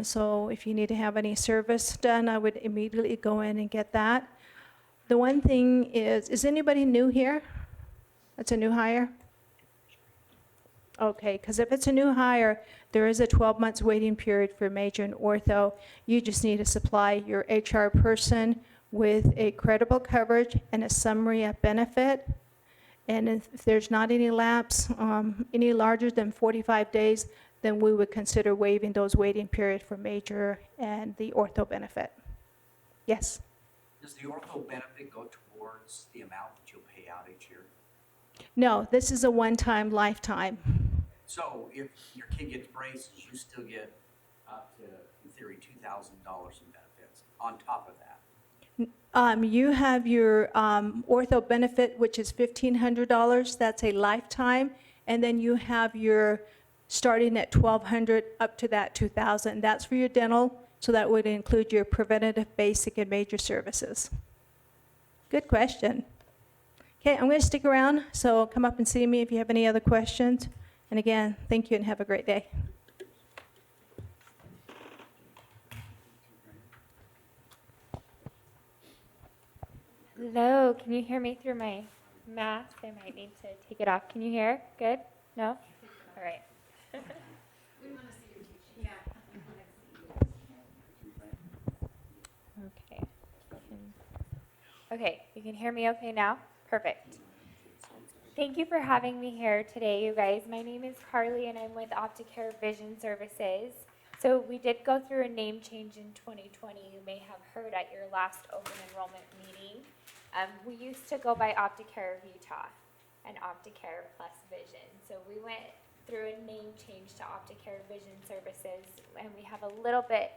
So if you need to have any service done, I would immediately go in and get that. The one thing is anybody new here? That's a new hire? Okay, because if it's a new hire, there is a 12 months waiting period for major and ortho. You just need to supply your HR person with a credible coverage and a summary of benefit. And if there's not any lapse, any larger than 45 days, then we would consider waiving those waiting periods for major and the ortho benefit. Yes? Does the Ortho Benefit go towards the amount that you'll pay out each year? No, this is a one-time lifetime. So if your kid gets braces, you still get up to, in theory, $2,000 in benefits on top of that. You have your ortho benefit, which is $1,500. That's a lifetime. And then you have your starting at $1,200 up to that $2,000. That's for your dental. So that would include your preventative, basic, and major services. Good question. Okay, I'm going to stick around. So come up and see me if you have any other questions. And again, thank you and have a great day. Hello, can you hear me through my mask? I might need to take it off. Can you hear? Good? No? All right. Okay. Okay, you can hear me okay now? Perfect. Thank you for having me here today, you guys. My name is Carly, and I'm with Opticare Vision Services. So we did go through a name change in 2020. You may have heard at your last open enrollment meeting. We used to go by Opticare Utah and Opticare Plus Vision. So we went through a name change to Opticare Vision Services, and we have a little bit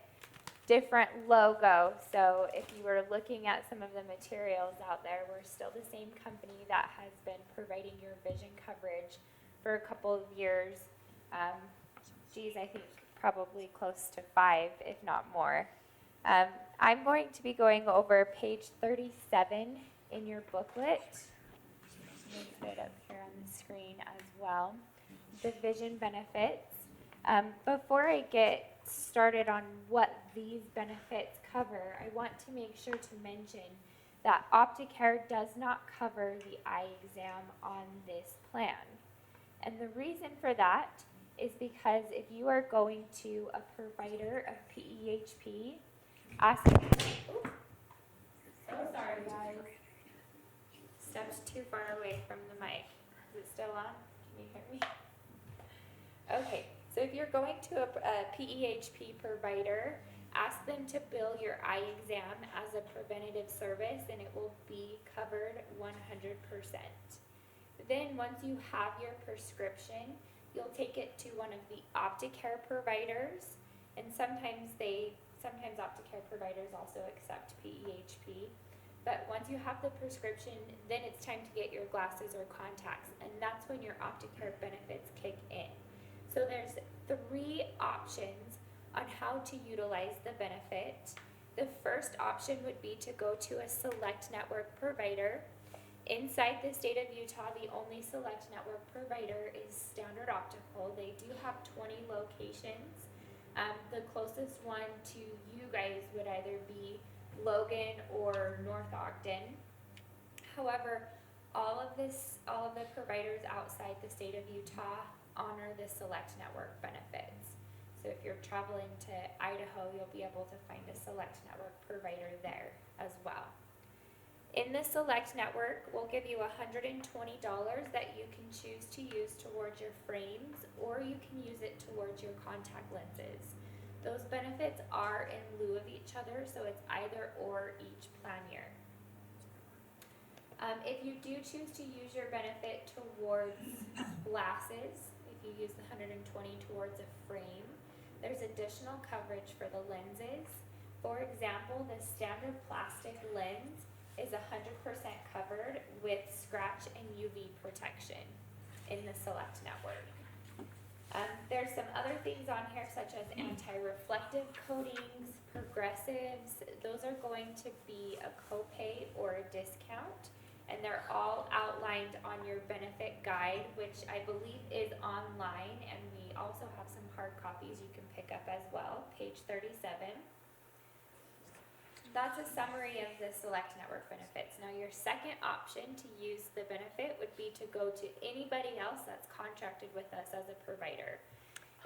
different logo. So if you were looking at some of the materials out there, we're still the same company that has been providing your vision coverage for a couple of years. I think probably close to 5, if not more. I'm going to be going over page 37 in your booklet. I'm going to put it up here on the screen as well. The vision benefits. Before I get started on what these benefits cover, I want to make sure to mention that OptiCare does not cover the eye exam on this plan. And the reason for that is because if you are going to a provider of PEHP, ask them, so sorry guys, stepped too far away from the mic. Is it still on? Can you hear me? Okay, so if you're going to a PEHP provider, ask them to bill your eye exam as a preventative service and it will be covered 100%. Then once you have your prescription, you'll take it to one of the OptiCare providers, and sometimes OptiCare providers also accept PEHP. But once you have the prescription, then it's time to get your glasses or contacts, and that's when your OptiCare benefits kick in. So there's 3 options on how to utilize the benefit. The first option would be to go to a select network provider. Inside the state of Utah, the only select network provider is Standard Optical. They do have 20 locations. The closest one to you guys would either be Logan or North Ogden. However, all of the providers outside the state of Utah honor the select network benefits. So if you're traveling to Idaho, you'll be able to find a select network provider there as well. In the select network, we'll give you $120 that you can choose to use towards your frames, or you can use it towards your contact lenses. Those benefits are in lieu of each other, so it's either or each plan year. If you do choose to use your benefit towards glasses, if you use the $120 towards a frame, there's additional coverage for the lenses. For example, the standard plastic lens is 100% covered with scratch and UV protection in the select network. There's some other things on here such as anti-reflective coatings, progressives. Those are going to be a copay or a discount, and they're all outlined on your benefit guide, which I believe is online, and we also have some hard copies you can pick up as well, page 37. That's a summary of the select network benefits. Now your second option to use the benefit would be to go to anybody else that's contracted with us as a provider.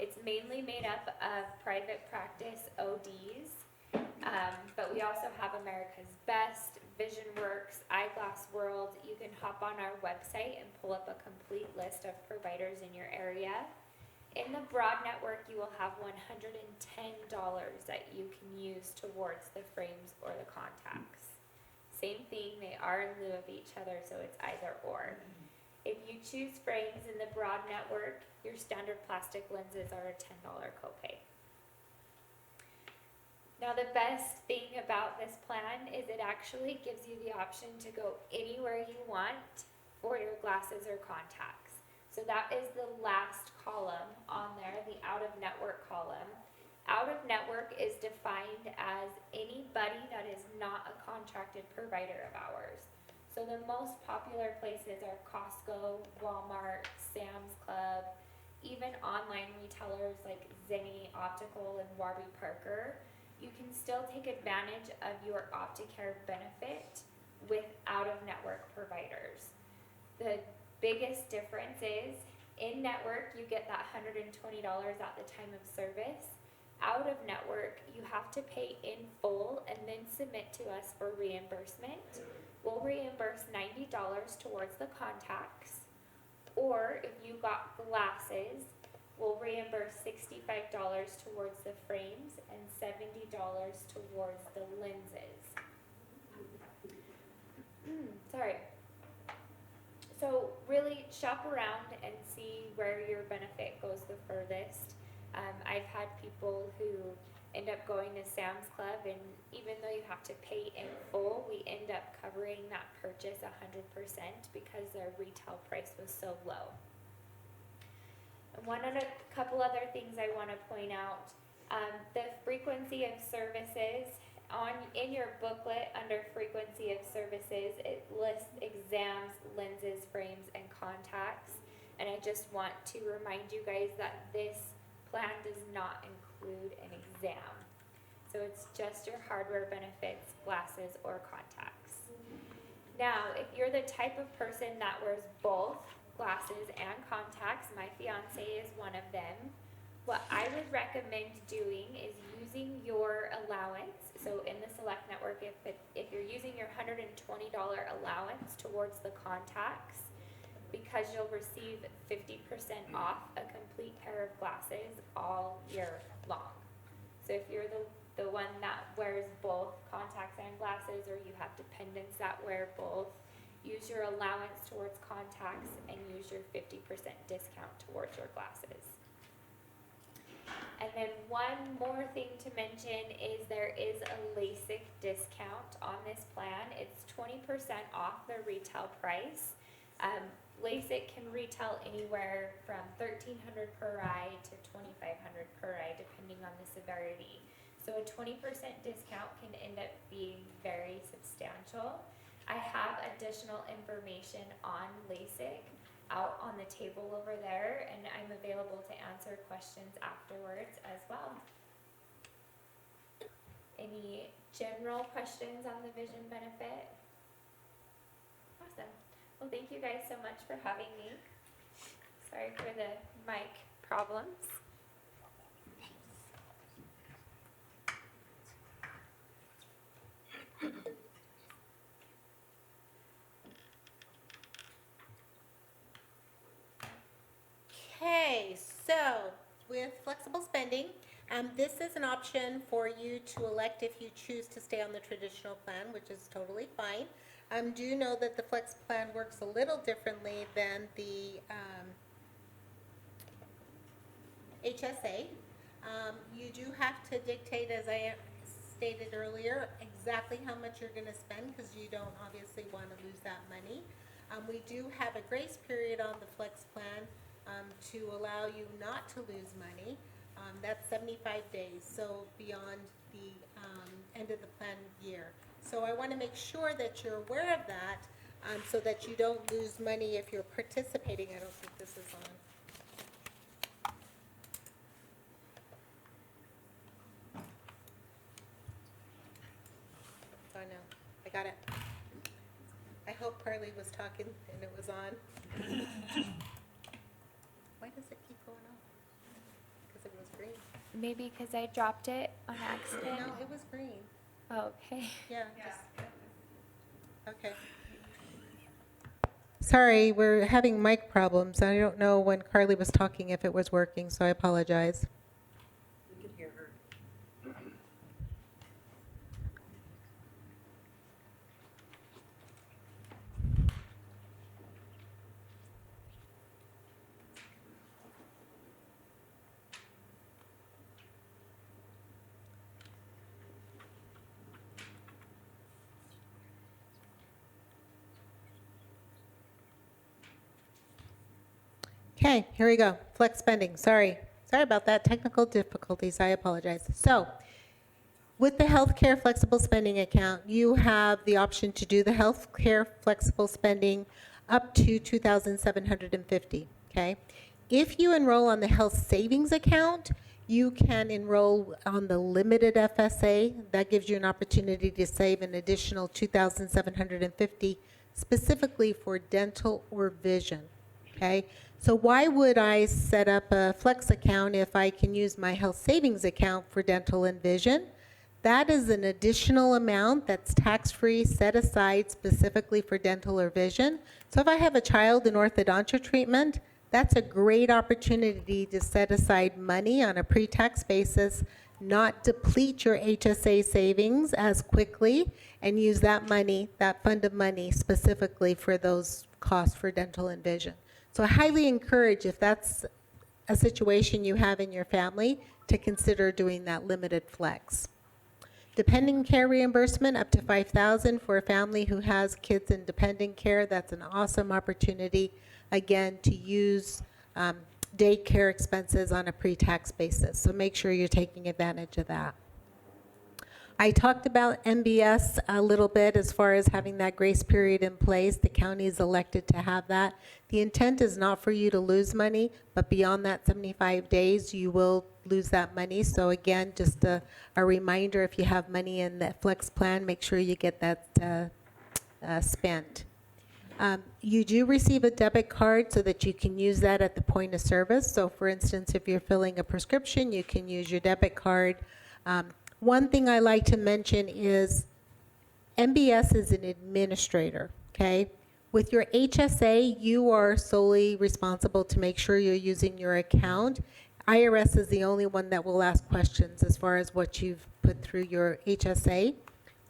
It's mainly made up of private practice ODs, but we also have America's Best, VisionWorks, Eyeglass World. You can hop on our website and pull up a complete list of providers in your area. In the broad network, you will have $110 that you can use towards the frames or the contacts. Same thing, they are in lieu of each other, so it's either or. If you choose frames in the broad network, your standard plastic lenses are a $10 copay. Now the best thing about this plan is it actually gives you the option to go anywhere you want for your glasses or contacts. So that is the last column on there, the out-of-network column. Out-of-network is defined as anybody that is not a contracted provider of ours. So the most popular places are Costco, Walmart, Sam's Club, even online retailers like Zenni Optical and Warby Parker. You can still take advantage of your OptiCare benefit with out-of-network providers. The biggest difference is in network you get that $120 at the time of service. Out of network you have to pay in full and then submit to us for reimbursement. We'll reimburse $90 towards the contacts, or if you got glasses, we'll reimburse $65 towards the frames and $70 towards the lenses. Sorry. So really shop around and see where your benefit goes the furthest. I've had people who end up going to Sam's Club, and even though you have to pay in full, we end up covering that purchase 100% because their retail price was so low. And a couple other things I want to point out, the frequency of services, in your booklet under frequency of services, it lists exams, lenses, frames, and contacts. And I just want to remind you guys that this plan does not include an exam. So it's just your hardware benefits, glasses, or contacts. Now, if you're the type of person that wears both glasses and contacts, my fiance is one of them, what I would recommend doing is using your allowance. So in the Select Network, if you're using your $120 allowance towards the contacts, because you'll receive 50% off a complete pair of glasses all year long. So if you're the one that wears both contacts and glasses, or you have dependents that wear both, use your allowance towards contacts and use your 50% discount towards your glasses. And then one more thing to mention is there is a Lasik discount on this plan. It's 20% off the retail price. Lasik can retail anywhere from $1,300 per eye to $2,500 per eye, depending on the severity. So a 20% discount can end up being very substantial. I have additional information on Lasik out on the table over there, and I'm available to answer questions afterwards as well. Any general questions on the vision benefit? Awesome. Well, thank you guys so much for having me. Sorry for the mic problems. Okay, so with flexible spending, this is an option for you to elect if you choose to stay on the traditional plan, which is totally fine. Do know that the flex plan works a little differently than the HSA. You do have to dictate, as I stated earlier, exactly how much you're going to spend, because you don't obviously want to lose that money. We do have a grace period on the flex plan to allow you not to lose money. That's 75 days, so beyond the end of the plan year. So I want to make sure that you're aware of that, so that you don't lose money if you're participating. I don't think this is on. Oh, no, I got it. I hope Carly was talking and it was on. Why does it keep going off? Because it was green. Maybe because I dropped it on accident. No, it was green. Okay. Yeah. Okay. Sorry, we're having mic problems. I don't know when Carly was talking if it was working, so I apologize. We can hear her. Okay, here we go. Flex spending. Sorry about that. Technical difficulties. I apologize. So, with the healthcare flexible spending account, you have the option to do the healthcare flexible spending up to $2,750. Okay. If you enroll on the health savings account, you can enroll on the limited FSA. That gives you an opportunity to save an additional $2,750 specifically for dental or vision. Okay. So why would I set up a flex account if I can use my health savings account for dental and vision? That is an additional amount that's tax-free, set aside specifically for dental or vision. So if I have a child in orthodontia treatment, that's a great opportunity to set aside money on a pre-tax basis, not deplete your HSA savings as quickly, and use that money, that fund of money, specifically for those costs for dental and vision. So I highly encourage, if that's a situation you have in your family, to consider doing that limited flex. Dependent care reimbursement up to $5,000 for a family who has kids in dependent care. That's an awesome opportunity, again, to use daycare expenses on a pre-tax basis. So make sure you're taking advantage of that. I talked about MBS a little bit as far as having that grace period in place. The county is elected to have that. The intent is not for you to lose money, but beyond that 75 days, you will lose that money. So again, just a reminder, if you have money in that flex plan, make sure you get that spent. You do receive a debit card so that you can use that at the point of service. So for instance, if you're filling a prescription, you can use your debit card. One thing I like to mention is MBS is an administrator, okay? With your HSA, you are solely responsible to make sure you're using your account. IRS is the only one that will ask questions as far as what you've put through your HSA.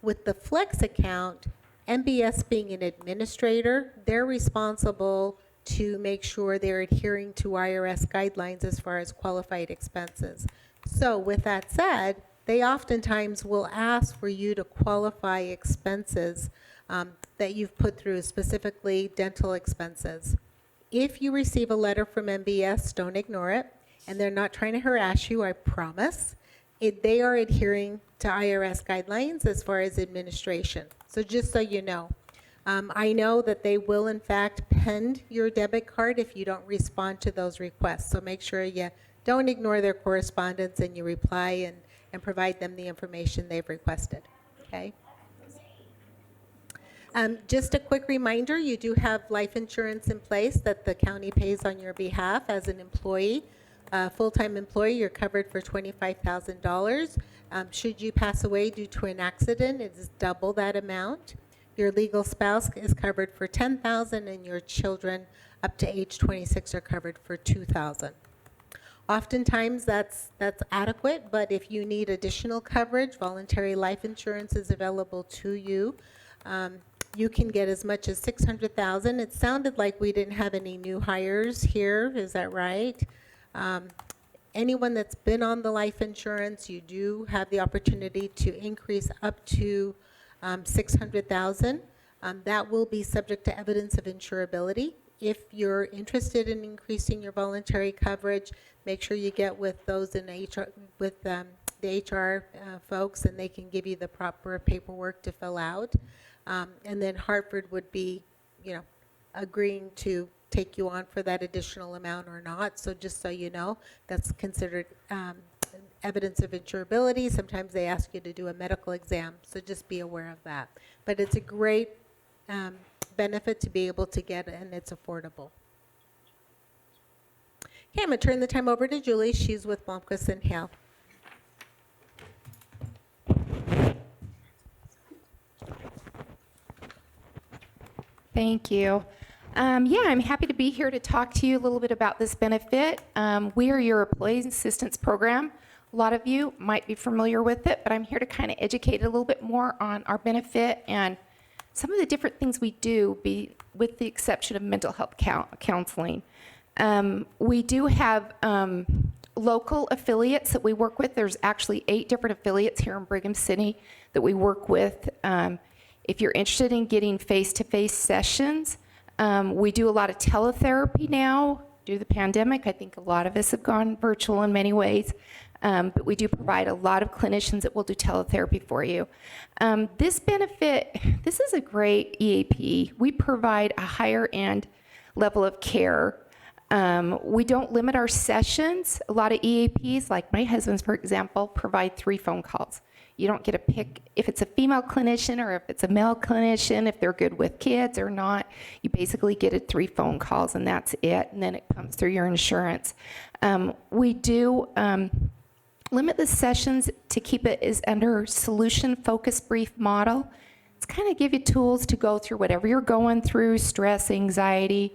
With the Flex account, MBS being an administrator, they're responsible to make sure they're adhering to IRS guidelines as far as qualified expenses. So with that said, they oftentimes will ask for you to qualify expenses that you've put through, specifically dental expenses. If you receive a letter from MBS, don't ignore it. And they're not trying to harass you, I promise. They are adhering to IRS guidelines as far as administration. So just so you know. I know that they will in fact pend your debit card if you don't respond to those requests. So make sure you don't ignore their correspondence and you reply and provide them the information they've requested, okay? Just a quick reminder, you do have life insurance in place that the county pays on your behalf as an employee. Full-time employee, you're covered for $25,000. Should you pass away due to an accident, it is double that amount. Your legal spouse is covered for $10,000 and your children up to age 26 are covered for $2,000. Oftentimes that's adequate, but if you need additional coverage, voluntary life insurance is available to you. You can get as much as $600,000. It sounded like we didn't have any new hires here, is that right? Anyone that's been on the life insurance, you do have the opportunity to increase up to $600,000. That will be subject to evidence of insurability. If you're interested in increasing your voluntary coverage, make sure you get with those in HR, with the HR folks, and they can give you the proper paperwork to fill out. And then Hartford would be, agreeing to take you on for that additional amount or not. So just so you know, that's considered evidence of insurability. Sometimes they ask you to do a medical exam, so just be aware of that. But it's a great benefit to be able to get, and it's affordable. Okay, I'm going to turn the time over to Julie. She's with Blomquist and Hale. Thank you. I'm happy to be here to talk to you a little bit about this benefit. We are your Employee Assistance Program. A lot of you might be familiar with it, but I'm here to kind of educate a little bit more on our benefit and some of the different things we do, with the exception of mental health counseling. We do have local affiliates that we work with. There's actually 8 different affiliates here in Brigham City that we work with. If you're interested in getting face-to-face sessions, we do a lot of teletherapy now. Due to the pandemic, I think a lot of us have gone virtual in many ways. But we do provide a lot of clinicians that will do teletherapy for you. This benefit, this is a great EAP. We provide a higher end level of care. We don't limit our sessions. A lot of EAPs, like my husband's, for example, provide 3 phone calls. You don't get to pick if it's a female clinician or if it's a male clinician, if they're good with kids or not. You basically get it 3 phone calls and that's it, and then it comes through your insurance. We do limit the sessions to keep it as under solution-focused brief model. It's kind of give you tools to go through whatever you're going through, stress, anxiety,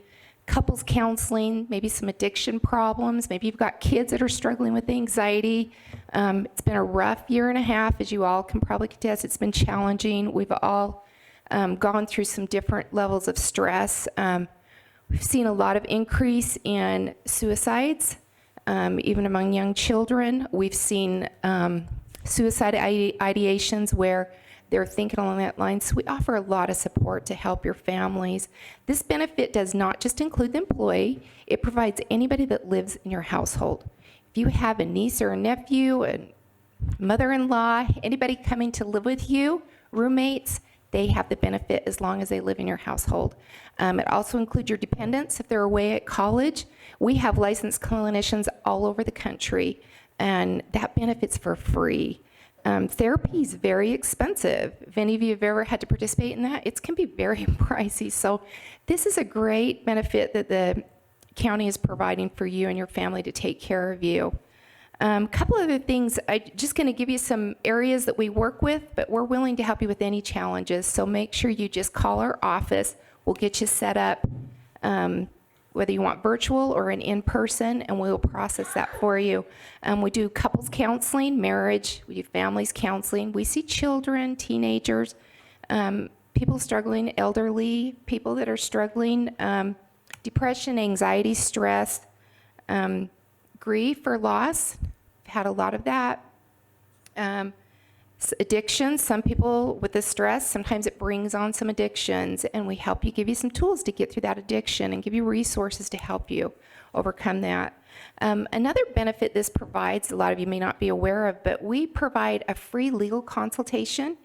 couples counseling, maybe some addiction problems. Maybe you've got kids that are struggling with anxiety. It's been a rough year and a half, as you all can probably contest. It's been challenging. We've all gone through some different levels of stress. We've seen a lot of increase in suicides. even among young children. We've seen suicide ideations where they're thinking along that line. So we offer a lot of support to help your families. This benefit does not just include the employee. It provides anybody that lives in your household. If you have a niece or a nephew, a mother-in-law, anybody coming to live with you, roommates, they have the benefit as long as they live in your household. It also includes your dependents if they're away at college. We have licensed clinicians all over the country, and that benefit's for free. Therapy is very expensive. If any of you have ever had to participate in that, it can be very pricey. So this is a great benefit that the county is providing for you and your family to take care of you. Couple other things, I'm just going to give you some areas that we work with, but we're willing to help you with any challenges. So make sure you just call our office. We'll get you set up, whether you want virtual or an in-person, and we'll process that for you. We do couples counseling, marriage, we do families counseling. We see children, teenagers, people struggling, elderly, people that are struggling, depression, anxiety, stress, grief or loss. I've had a lot of that. Addiction, some people with the stress, sometimes it brings on some addictions, and we help you, give you some tools to get through that addiction and give you resources to help you overcome that. Another benefit this provides, a lot of you may not be aware of, but we provide a free legal consultation.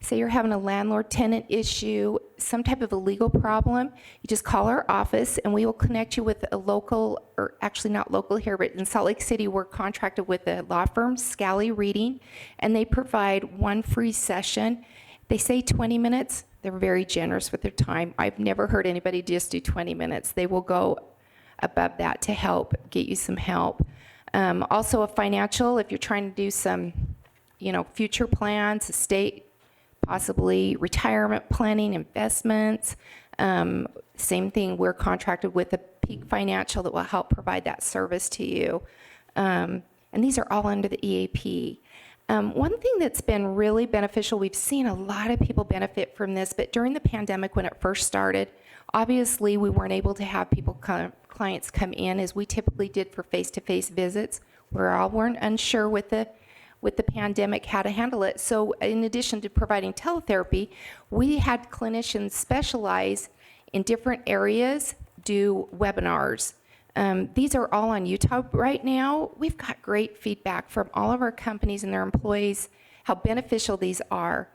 Say you're having a landlord-tenant issue, some type of a legal problem, you just call our office and we will connect you with a local, or actually not local here, but in Salt Lake City, we're contracted with a law firm, Scally Reading, and they provide one free session. They say 20 minutes. They're very generous with their time. I've never heard anybody just do 20 minutes. They will go above that to help get you some help. Also a financial, if you're trying to do some, future plans, estate, possibly retirement planning, investments. Same thing, we're contracted with a Peak Financial that will help provide that service to you. And these are all under the EAP. One thing that's been really beneficial, we've seen a lot of people benefit from this, but during the pandemic when it first started, obviously we weren't able to have clients come in as we typically did for face-to-face visits. We all weren't unsure with the pandemic how to handle it. So in addition to providing teletherapy, we had clinicians specialize in different areas, do webinars. These are all on YouTube right now. We've got great feedback from all of our companies and their employees, how beneficial these are.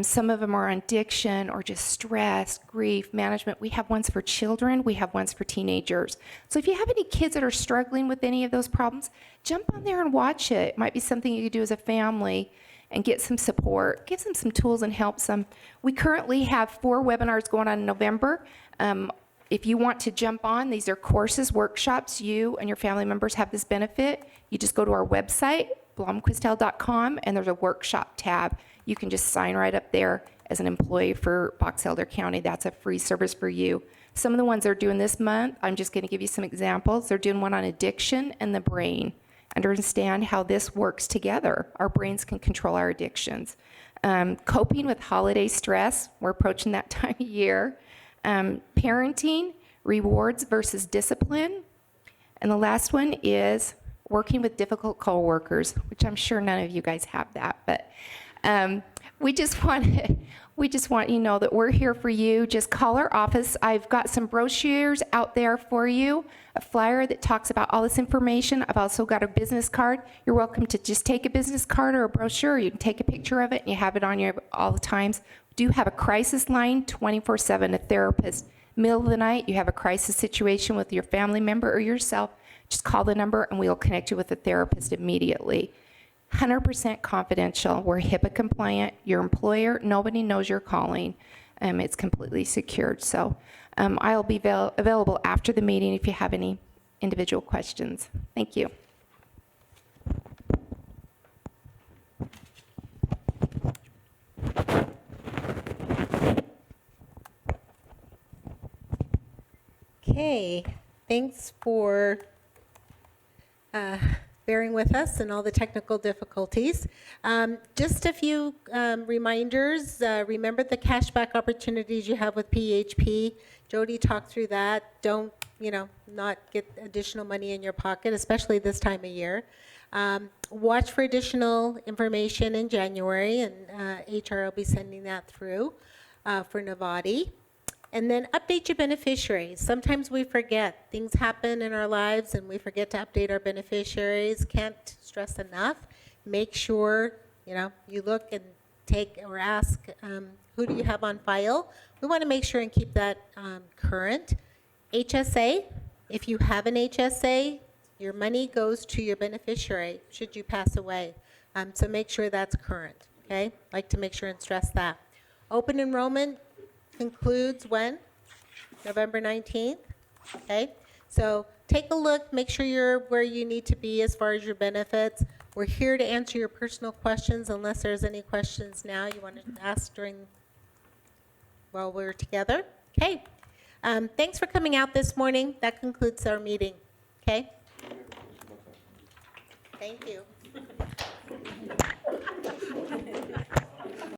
Some of them are on addiction or just stress, grief, management. We have ones for children. We have ones for teenagers. So if you have any kids that are struggling with any of those problems, jump on there and watch it. It might be something you could do as a family and get some support. Give them some tools and help them. We currently have 4 webinars going on in November. If you want to jump on, these are courses, workshops. You and your family members have this benefit. You just go to our website, blomquistel.com, and there's a workshop tab. You can just sign right up there as an employee for Box Elder County. That's a free service for you. Some of the ones they're doing this month, I'm just going to give you some examples. They're doing one on addiction and the brain. Understand how this works together. Our brains can control our addictions. Coping with holiday stress. We're approaching that time of year. Parenting, rewards versus discipline. And the last one is working with difficult coworkers, which I'm sure none of you guys have that, but we just want you to know that we're here for you. Just call our office. I've got some brochures out there for you, a flyer that talks about all this information. I've also got a business card. You're welcome to just take a business card or a brochure. You can take a picture of it and you have it on you all the times. We do have a crisis line 24/7, a therapist. Middle of the night, you have a crisis situation with your family member or yourself, just call the number and we'll connect you with a therapist immediately. 100% confidential. We're HIPAA compliant. Your employer, nobody knows you're calling. It's completely secured. So I'll be available after the meeting if you have any individual questions. Thank you. Okay, thanks for bearing with us and all the technical difficulties. Just a few reminders. Remember the cashback opportunities you have with PHP. Jody talked through that. Don't not get additional money in your pocket, especially this time of year. Watch for additional information in January, and HR will be sending that through for Novati. And then update your beneficiaries. Sometimes we forget. Things happen in our lives and we forget to update our beneficiaries. Can't stress enough. Make sure, you look and take or ask, who do you have on file? We want to make sure and keep that current. HSA, if you have an HSA, your money goes to your beneficiary should you pass away. So make sure that's current, okay? Like to make sure and stress that. Open enrollment concludes when? November 19th, okay? So take a look, make sure you're where you need to be as far as your benefits. We're here to answer your personal questions unless there's any questions now you want to ask while we're together. Okay. Thanks for coming out this morning. That concludes our meeting. Okay? Thank you.